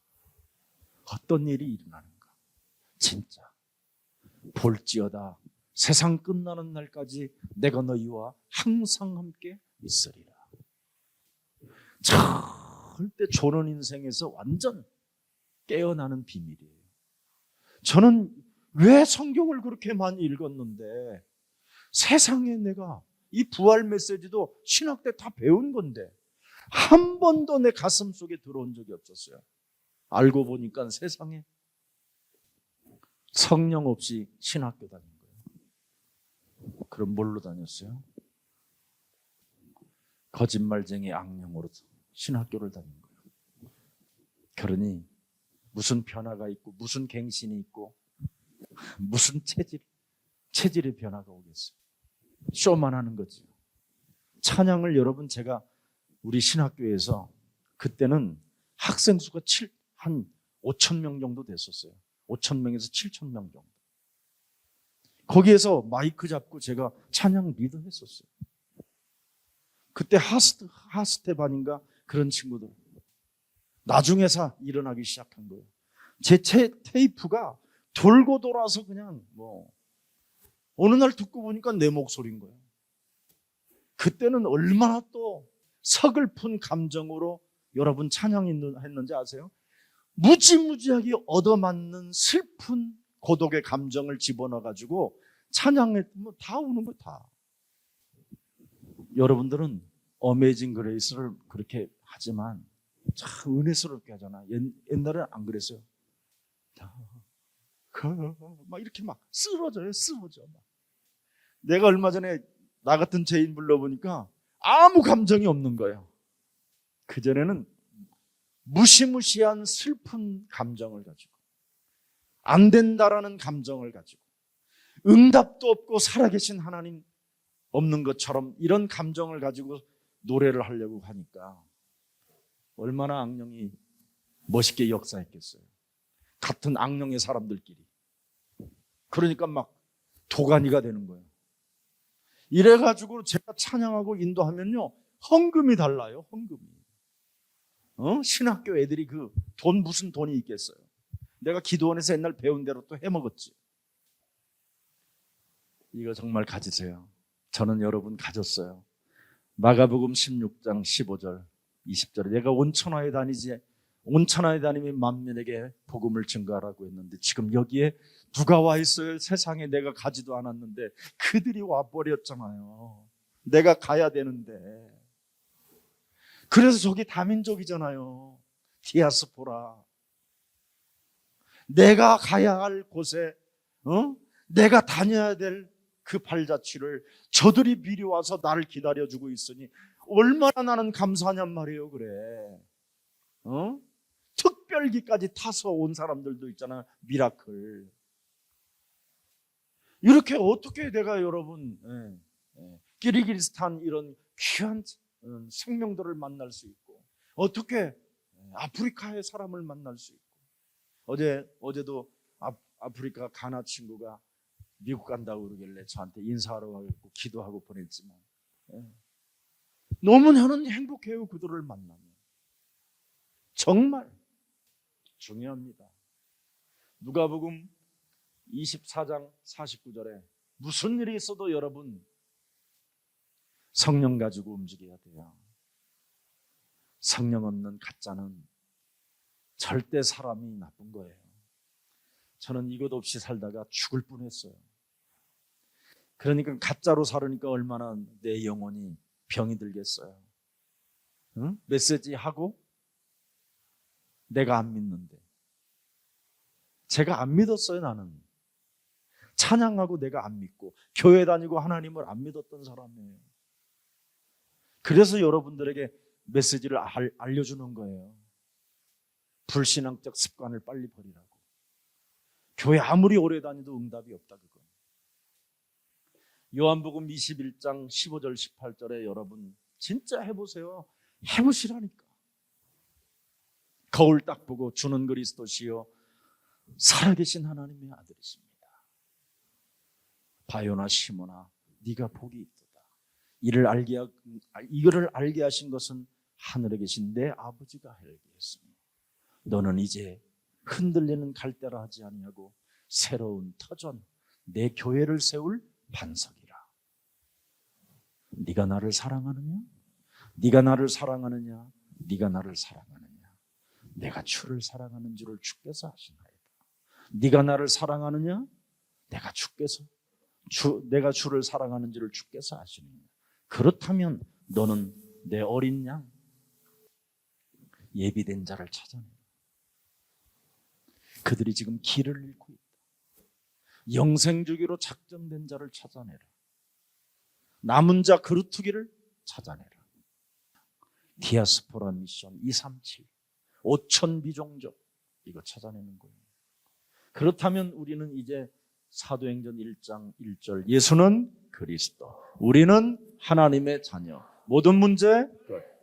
Speaker 1: 어떤 일이 일어나는가. 진짜 볼지어다 세상 끝나는 날까지 내가 너희와 항상 함께 있으리라. 절대 조는 인생에서 완전 깨어나는 비밀이에요. 저는 왜 성경을 그렇게 많이 읽었는데 세상에 내가 이 부활 메시지도 신학 때 다 배운 건데 한 번도 내 가슴 속에 들어온 적이 없었어요. 알고 보니까 세상에 성령 없이 신학교 다닌 거예요. 그럼 뭘로 다녔어요? 거짓말쟁이 악령으로 신학교를 다닌 거예요. 그러니 무슨 변화가 있고 무슨 갱신이 있고 무슨 체질의 변화가 오겠어요. 쇼만 하는 거죠. 찬양을 여러분 제가 우리 신학교에서 그때는 학생 수가 한 5천 명 정도 됐었어요. 5천 명에서 7천 명 정도. 거기에서 마이크 잡고 제가 찬양 리더 했었어요. 그때 하스테반인가 그런 친구들. 나중에서 일어나기 시작한 거예요. 제 테이프가 돌고 돌아서 그냥 어느 날 듣고 보니까 내 목소리인 거예요. 그때는 얼마나 또 서글픈 감정으로 여러분 찬양했는지 아세요? 무지무지하게 얻어맞는 슬픈 고독의 감정을 집어넣어가지고 찬양했으면 다 우는 거예요. 다. 여러분들은 어메이징 그레이스를 그렇게 하지만 참 은혜스럽게 하잖아. 옛날에는 안 그랬어요. 막 이렇게 막 쓰러져. 내가 얼마 전에 나 같은 죄인 불러보니까 아무 감정이 없는 거예요. 그전에는 무시무시한 슬픈 감정을 가지고 안 된다라는 감정을 가지고 응답도 없고 살아계신 하나님 없는 것처럼 이런 감정을 가지고 노래를 하려고 하니까 얼마나 악령이 멋있게 역사했겠어요. 같은 악령의 사람들끼리. 그러니까 막 도가니가 되는 거예요. 이래가지고 제가 찬양하고 인도하면요, 헌금이 달라요. 헌금이. 신학교 애들이 그 돈 무슨 돈이 있겠어요. 내가 기도원에서 옛날 배운 대로 또 해먹었지. 이거 정말 가지세요. 저는 여러분 가졌어요. 마가복음 16장 15절 20절에 내가 온천하에 다니지, 온천하에 다니면 만민에게 복음을 증거하라고 했는데 지금 여기에 누가 와 있어요? 세상에 내가 가지도 않았는데 그들이 와버렸잖아요. 내가 가야 되는데. 그래서 저기 다민족이잖아요. 디아스포라. 내가 가야 할 곳에 내가 다녀야 될 그 발자취를 저들이 미리 와서 나를 기다려주고 있으니 얼마나 나는 감사하냔 말이에요. 그래. 특별기까지 타서 온 사람들도 있잖아. 미라클. 이렇게 어떻게 내가 여러분 키르기스탄 이런 귀한 생명들을 만날 수 있고, 어떻게 아프리카의 사람을 만날 수 있고, 어제도 아프리카 가나 친구가 미국 간다고 그러길래 저한테 인사하러 가고 기도하고 보냈지만 너무 저는 행복해요. 그들을 만나면 정말 중요합니다. 누가복음 24장 49절에 무슨 일이 있어도 여러분 성령 가지고 움직여야 돼요. 성령 없는 가짜는 절대 사람이 나쁜 거예요. 저는 이것 없이 살다가 죽을 뻔했어요. 그러니까 가짜로 살으니까 얼마나 내 영혼이 병이 들겠어요. 메시지 하고 내가 안 믿는데. 제가 안 믿었어요. 나는 찬양하고 내가 안 믿고 교회 다니고 하나님을 안 믿었던 사람이에요. 그래서 여러분들에게 메시지를 알려주는 거예요. 불신앙적 습관을 빨리 버리라고. 교회 아무리 오래 다니도 응답이 없다 그건. 요한복음 21장 15절 18절에 여러분 진짜 해보세요. 해보시라니까. 거울 딱 보고 주는 그리스도시요 살아계신 하나님의 아들이십니다. 바요나 시모나 네가 복이 있도다. 이거를 알게 하신 것은 하늘에 계신 내 아버지가 알게 했으니 너는 이제 흔들리는 갈대라 하지 아니하고 새로운 터전 내 교회를 세울 반석이라. 네가 나를 사랑하느냐? 네가 나를 사랑하느냐? 네가 나를 사랑하느냐? 내가 주를 사랑하는 줄을 주께서 아시나이다. 네가 나를 사랑하느냐? 내가 주를 사랑하는 줄을 주께서 아시느냐? 그렇다면 너는 내 어린 양 예비된 자를 찾아내. 그들이 지금 길을 잃고 있다. 영생주기로 작정된 자를 찾아내라. 남은 자 그루트기를 찾아내라. 디아스포라 미션 237 5천 비종족 이거 찾아내는 거예요. 그렇다면 우리는 이제 사도행전 1장 1절 예수는 그리스도 우리는 하나님의 자녀 모든 문제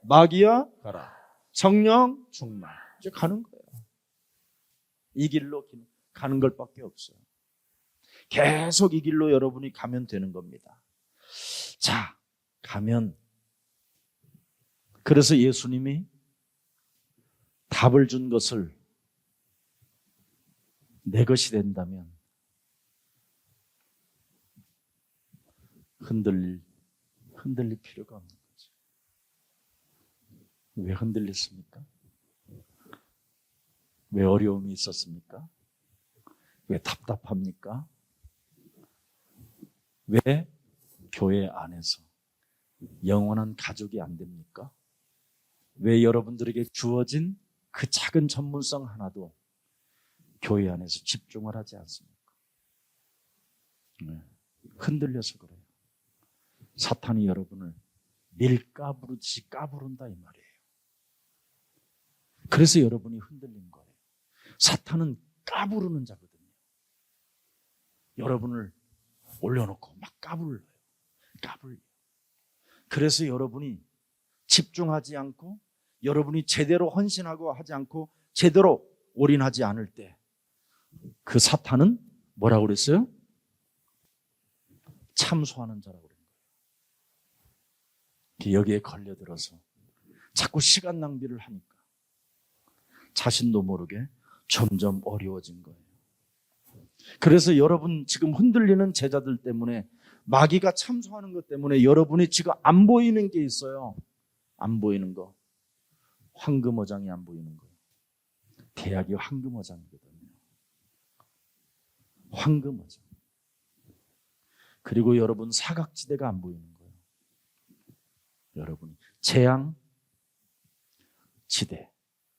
Speaker 1: 마귀야 가라 성령 충만 이제 가는 거예요. 이 길로 가는 것밖에 없어요. 계속 이 길로 여러분이 가면 되는 겁니다. 자, 가면 그래서 예수님이 답을 준 것을 내 것이 된다면 흔들릴 필요가 없는 거죠. 왜 흔들렸습니까? 왜 어려움이 있었습니까? 왜 답답합니까? 왜 교회 안에서 영원한 가족이 안 됩니까? 왜 여러분들에게 주어진 그 작은 전문성 하나도 교회 안에서 집중을 하지 않습니까? 흔들려서 그래요. 사탄이 여러분을 밀가부르듯이 까부른다 이 말이에요. 그래서 여러분이 흔들린 거예요. 사탄은 까부르는 자거든요. 여러분을 올려놓고 막 까불러요. 그래서 여러분이 집중하지 않고 여러분이 제대로 헌신하고 하지 않고 제대로 올인하지 않을 때 그 사탄은 뭐라고 그랬어요? 참소하는 자라고 그랬어요. 여기에 걸려들어서 자꾸 시간 낭비를 하니까 자신도 모르게 점점 어려워진 거예요. 그래서 여러분 지금 흔들리는 제자들 때문에, 마귀가 참소하는 것 때문에 여러분이 지금 안 보이는 게 있어요. 안 보이는 거. 황금어장이 안 보이는 거예요. 대학이 황금어장이거든요. 황금어장. 그리고 여러분 사각지대가 안 보이는 거예요. 여러분이 재앙 지대,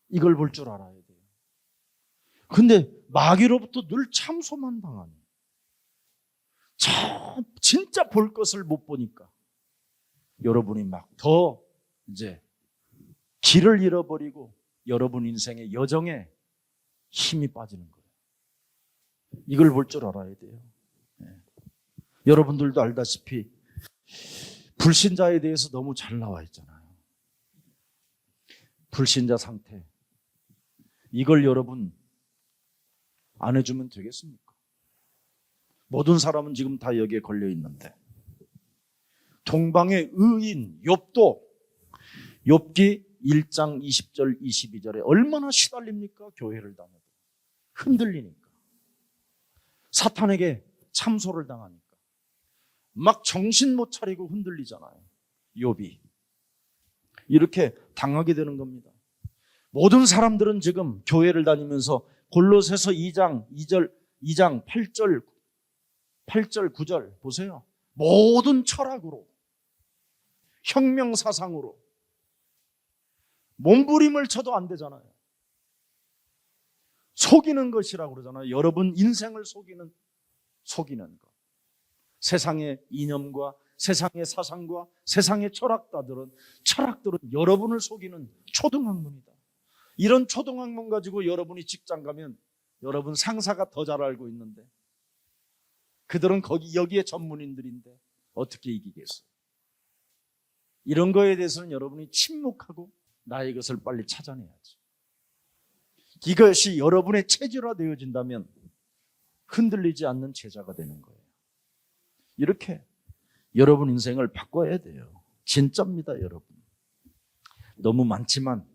Speaker 1: 이걸 볼 줄 알아야 돼요. 근데 마귀로부터 늘 참소만 당하는, 진짜 볼 것을 못 보니까 여러분이 막 더 이제 길을 잃어버리고 여러분 인생의 여정에 힘이 빠지는 거예요. 이걸 볼 줄 알아야 돼요. 네. 여러분들도 알다시피 불신자에 대해서 너무 잘 나와 있잖아요. 불신자 상태. 이걸 여러분 안 해주면 되겠습니까? 모든 사람은 지금 다 여기에 걸려 있는데, 동방의 의인 욥도 욥기 1장 20절 22절에 얼마나 시달립니까? 교회를 다녀도 흔들리니까, 사탄에게 참소를 당하니까 막 정신 못 차리고 흔들리잖아요. 욥이 이렇게 당하게 되는 겁니다. 모든 사람들은 지금 교회를 다니면서 골로새서 2장 8절 9절 보세요. 모든 철학으로, 혁명사상으로 몸부림을 쳐도 안 되잖아요. 속이는 것이라고 그러잖아요. 여러분 인생을 속이는 것. 세상의 이념과 세상의 사상과 세상의 철학들은 여러분을 속이는 초등학문이다. 이런 초등학문 가지고 여러분이 직장 가면 여러분 상사가 더 잘 알고 있는데, 그들은 여기에 전문인들인데 어떻게 이기겠어요? 이런 거에 대해서는 여러분이 침묵하고 나의 것을 빨리 찾아내야지. 이것이 여러분의 체질화되어진다면 흔들리지 않는 제자가 되는 거예요. 이렇게 여러분 인생을 바꿔야 돼요. 진짜입니다, 여러분. 너무 많지만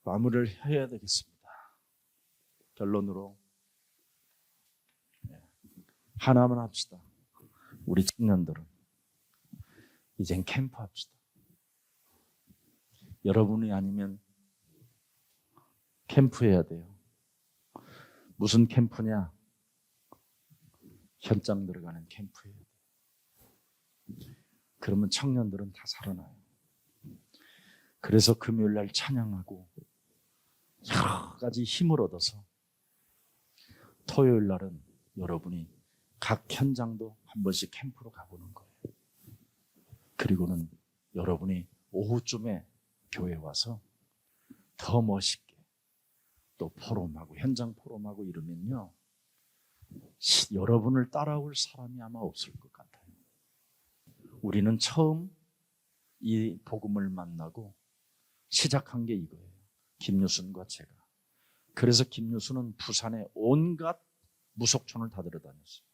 Speaker 1: 마무리를 해야 되겠습니다. 결론으로 하나만 합시다. 우리 청년들은 이젠 캠프합시다. 여러분이 아니면 캠프해야 돼요. 무슨 캠프냐? 현장 들어가는 캠프예요. 그러면 청년들은 다 살아나요. 그래서 금요일 날 찬양하고 여러 가지 힘을 얻어서 토요일 날은 여러분이 각 현장도 한 번씩 캠프로 가보는 거예요. 그리고는 여러분이 오후쯤에 교회 와서 더 멋있게 또 포럼하고 현장 포럼하고 이러면요, 여러분을 따라올 사람이 아마 없을 것 같아요. 우리는 처음 이 복음을 만나고 시작한 게 이거예요. 김유순과 제가. 그래서 김유순은 부산의 온갖 무속촌을 다 들어다녔어요.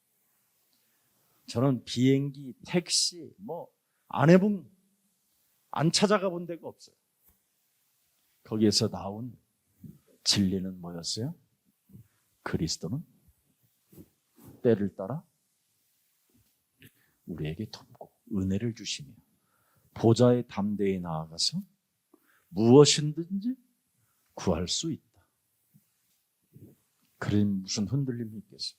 Speaker 1: 저는 비행기, 택시 안 찾아가 본 데가 없어요. 거기에서 나온 진리는 뭐였어요? 그리스도는 때를 따라 우리에게 돕고 은혜를 주시며 보좌의 담대에 나아가서 무엇이든지 구할 수 있다. 그럼 무슨 흔들림이 있겠어요?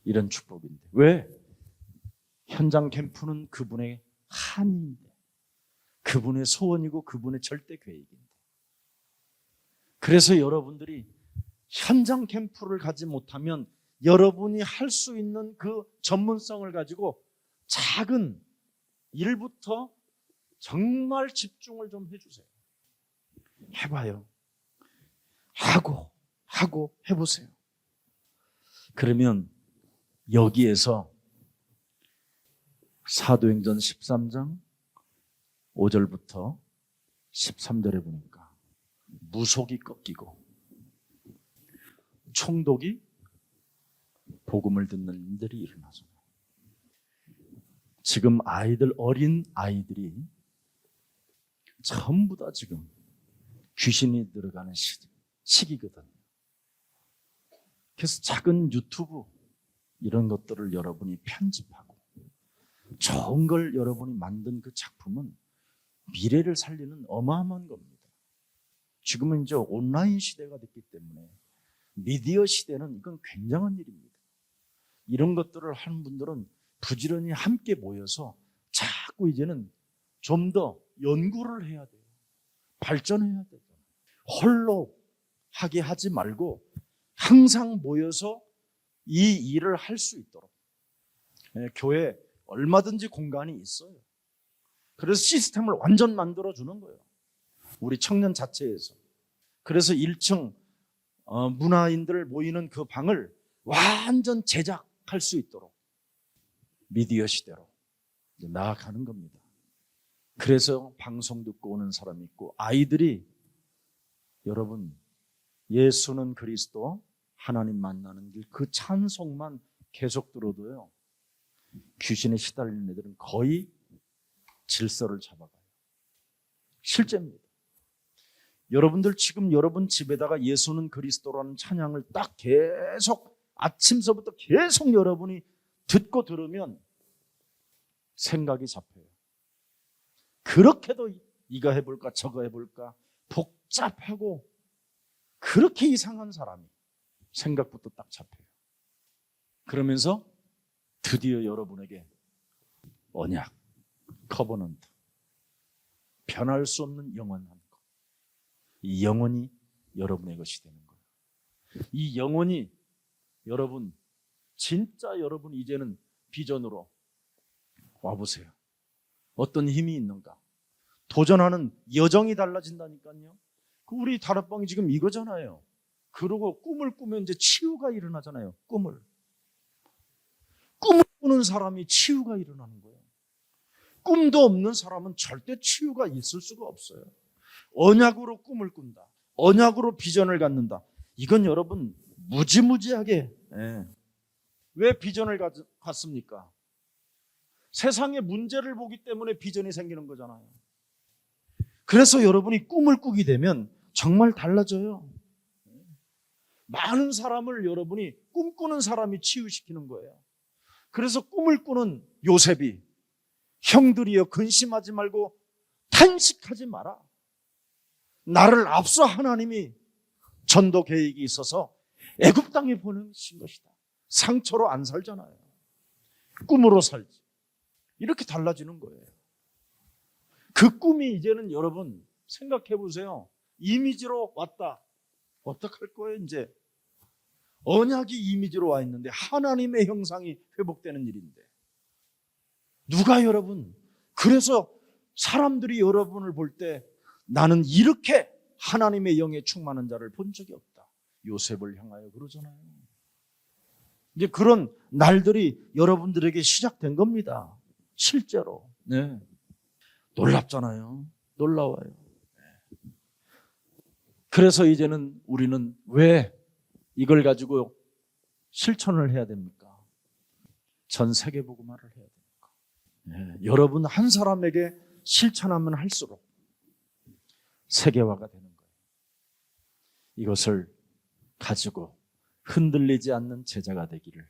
Speaker 1: 이런 축복인데. 왜? 현장 캠프는 그분의 한인데, 그분의 소원이고 그분의 절대 계획인데. 그래서 여러분들이 현장 캠프를 가지 못하면 여러분이 할 수 있는 그 전문성을 가지고 작은 일부터 정말 집중을 좀 해주세요. 해봐요. 하고 해보세요. 그러면 여기에서 사도행전 13장 5절부터 13절에 보니까 무속이 꺾이고 총독이 복음을 듣는 일들이 일어나잖아요. 지금 어린 아이들이 전부 다 지금 귀신이 들어가는 시기거든요. 그래서 작은 유튜브 이런 것들을 여러분이 편집하고 좋은 걸 여러분이 만든 그 작품은 미래를 살리는 어마어마한 겁니다. 지금은 이제 온라인 시대가 됐기 때문에 미디어 시대는 이건 굉장한 일입니다. 이런 것들을 하는 분들은 부지런히 함께 모여서 자꾸 이제는 좀 더 연구를 해야 돼요. 발전해야 돼요. 홀로 하게 하지 말고 항상 모여서 이 일을 할 수 있도록 교회에 얼마든지 공간이 있어요. 그래서 시스템을 완전 만들어 주는 거예요. 우리 청년 자체에서. 그래서 1층 문화인들 모이는 그 방을 완전 제작할 수 있도록 미디어 시대로 나아가는 겁니다. 그래서 방송 듣고 오는 사람이 있고 아이들이 여러분 예수는 그리스도 하나님 만나는 길 그 찬송만 계속 들어도요 귀신에 시달리는 애들은 거의 질서를 잡아가요. 실제입니다. 여러분들 지금 여러분 집에다가 예수는 그리스도라는 찬양을 딱 계속 아침서부터 계속 여러분이 듣고 들으면 생각이 잡혀요. 그렇게도 이거 해볼까 저거 해볼까 복잡하고 그렇게 이상한 사람이 생각부터 딱 잡혀요. 그러면서 드디어 여러분에게 언약, 커버넌트, 변할 수 없는 영원한 것, 이 영혼이 여러분의 것이 되는 거예요. 이 영혼이 여러분 진짜 여러분 이제는 비전으로 와보세요. 어떤 힘이 있는가? 도전하는 여정이 달라진다니까요. 우리 다락방이 지금 이거잖아요. 그러고 꿈을 꾸면 이제 치유가 일어나잖아요. 꿈을 꾸는 사람이 치유가 일어나는 거예요. 꿈도 없는 사람은 절대 치유가 있을 수가 없어요. 언약으로 꿈을 꾼다. 언약으로 비전을 갖는다. 이건 여러분 무지무지하게 왜 비전을 갖습니까? 세상의 문제를 보기 때문에 비전이 생기는 거잖아요. 그래서 여러분이 꿈을 꾸게 되면 정말 달라져요. 많은 사람을 여러분이 꿈꾸는 사람이 치유시키는 거예요. 그래서 꿈을 꾸는 요셉이 형들이여 근심하지 말고 탄식하지 마라. 나를 앞서 하나님이 전도 계획이 있어서 애굽 땅에 보내신 것이다. 상처로 안 살잖아요. 꿈으로 살지. 이렇게 달라지는 거예요. 그 꿈이 이제는 여러분 생각해 보세요. 이미지로 왔다. 어떡할 거예요 이제? 언약이 이미지로 와 있는데 하나님의 형상이 회복되는 일인데 누가 여러분 그래서 사람들이 여러분을 볼 때 나는 이렇게 하나님의 영에 충만한 자를 본 적이 없다. 요셉을 향하여 그러잖아요. 이제 그런 날들이 여러분들에게 시작된 겁니다. 실제로. 네. 놀랍잖아요. 놀라워요. 그래서 이제는 우리는 왜 이걸 가지고 실천을 해야 됩니까? 전 세계 복음화를 해야 됩니까? 네. 여러분 한 사람에게 실천하면 할수록 세계화가 되는 거예요. 이것을 가지고 흔들리지 않는 제자가 되기를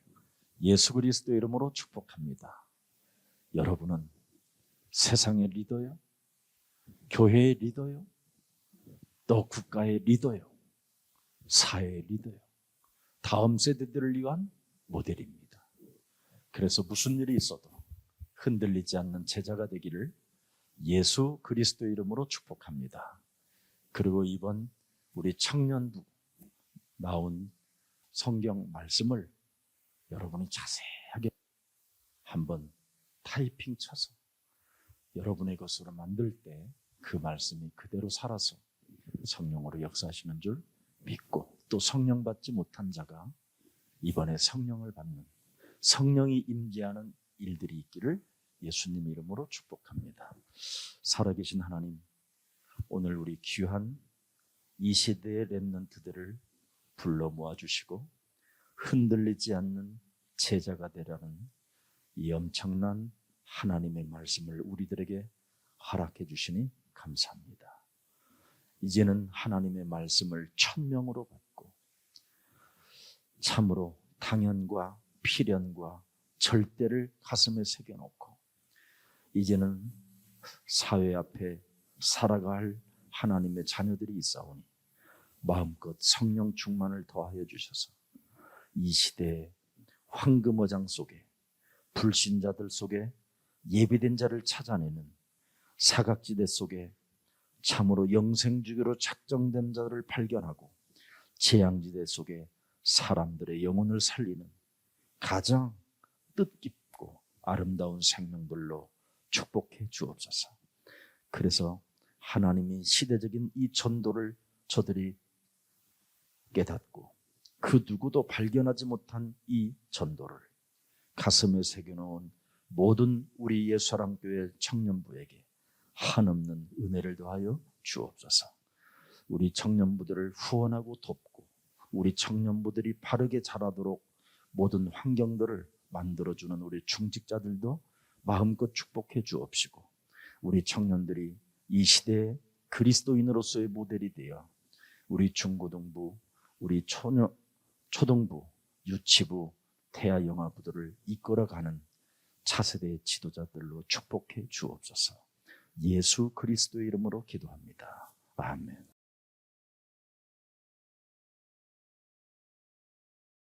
Speaker 1: 예수 그리스도 이름으로 축복합니다. 여러분은 세상의 리더요, 교회의 리더요, 또 국가의 리더요, 사회의 리더요, 다음 세대들을 위한 모델입니다. 그래서 무슨 일이 있어도 흔들리지 않는 제자가 되기를 예수 그리스도 이름으로 축복합니다. 그리고 이번 우리 청년부 나온 성경 말씀을 여러분이 자세하게 한번 타이핑 쳐서 여러분의 것으로 만들 때 그 말씀이 그대로 살아서 성령으로 역사하시는 줄 믿고 또 성령 받지 못한 자가 이번에 성령을 받는 성령이 임재하는 일들이 있기를 예수님 이름으로 축복합니다. 살아계신 하나님, 오늘 우리 귀한 이 시대의 렘넌트들을 불러 모아주시고 흔들리지 않는 제자가 되라는 이 엄청난 하나님의 말씀을 우리들에게 허락해 주시니 감사합니다. 이제는 하나님의 말씀을 천명으로 받고 참으로 당연과 필연과 절대를 가슴에 새겨놓고 이제는 사회 앞에 살아갈 하나님의 자녀들이 있사오니 마음껏 성령 충만을 더하여 주셔서 이 시대의 황금어장 속에 불신자들 속에 예비된 자를 찾아내는 사각지대 속에 참으로 영생주기로 작정된 자를 발견하고 재앙지대 속에 사람들의 영혼을 살리는 가장 뜻깊고 아름다운 생명들로 축복해 주옵소서. 그래서 하나님이 시대적인 이 전도를 저들이 깨닫고 그 누구도 발견하지 못한 이 전도를 가슴에 새겨놓은 모든 우리 예수사랑교회 청년부에게 한없는 은혜를 더하여 주옵소서. 우리 청년부들을 후원하고 돕고 우리 청년부들이 바르게 자라도록 모든 환경들을 만들어주는 우리 중직자들도 마음껏 축복해 주옵시고 우리 청년들이 이 시대의 그리스도인으로서의 모델이 되어 우리 중고등부, 우리 초등부, 유치부, 태아영아부들을 이끌어가는 차세대의 지도자들로 축복해 주옵소서. 예수 그리스도의 이름으로 기도합니다. 아멘.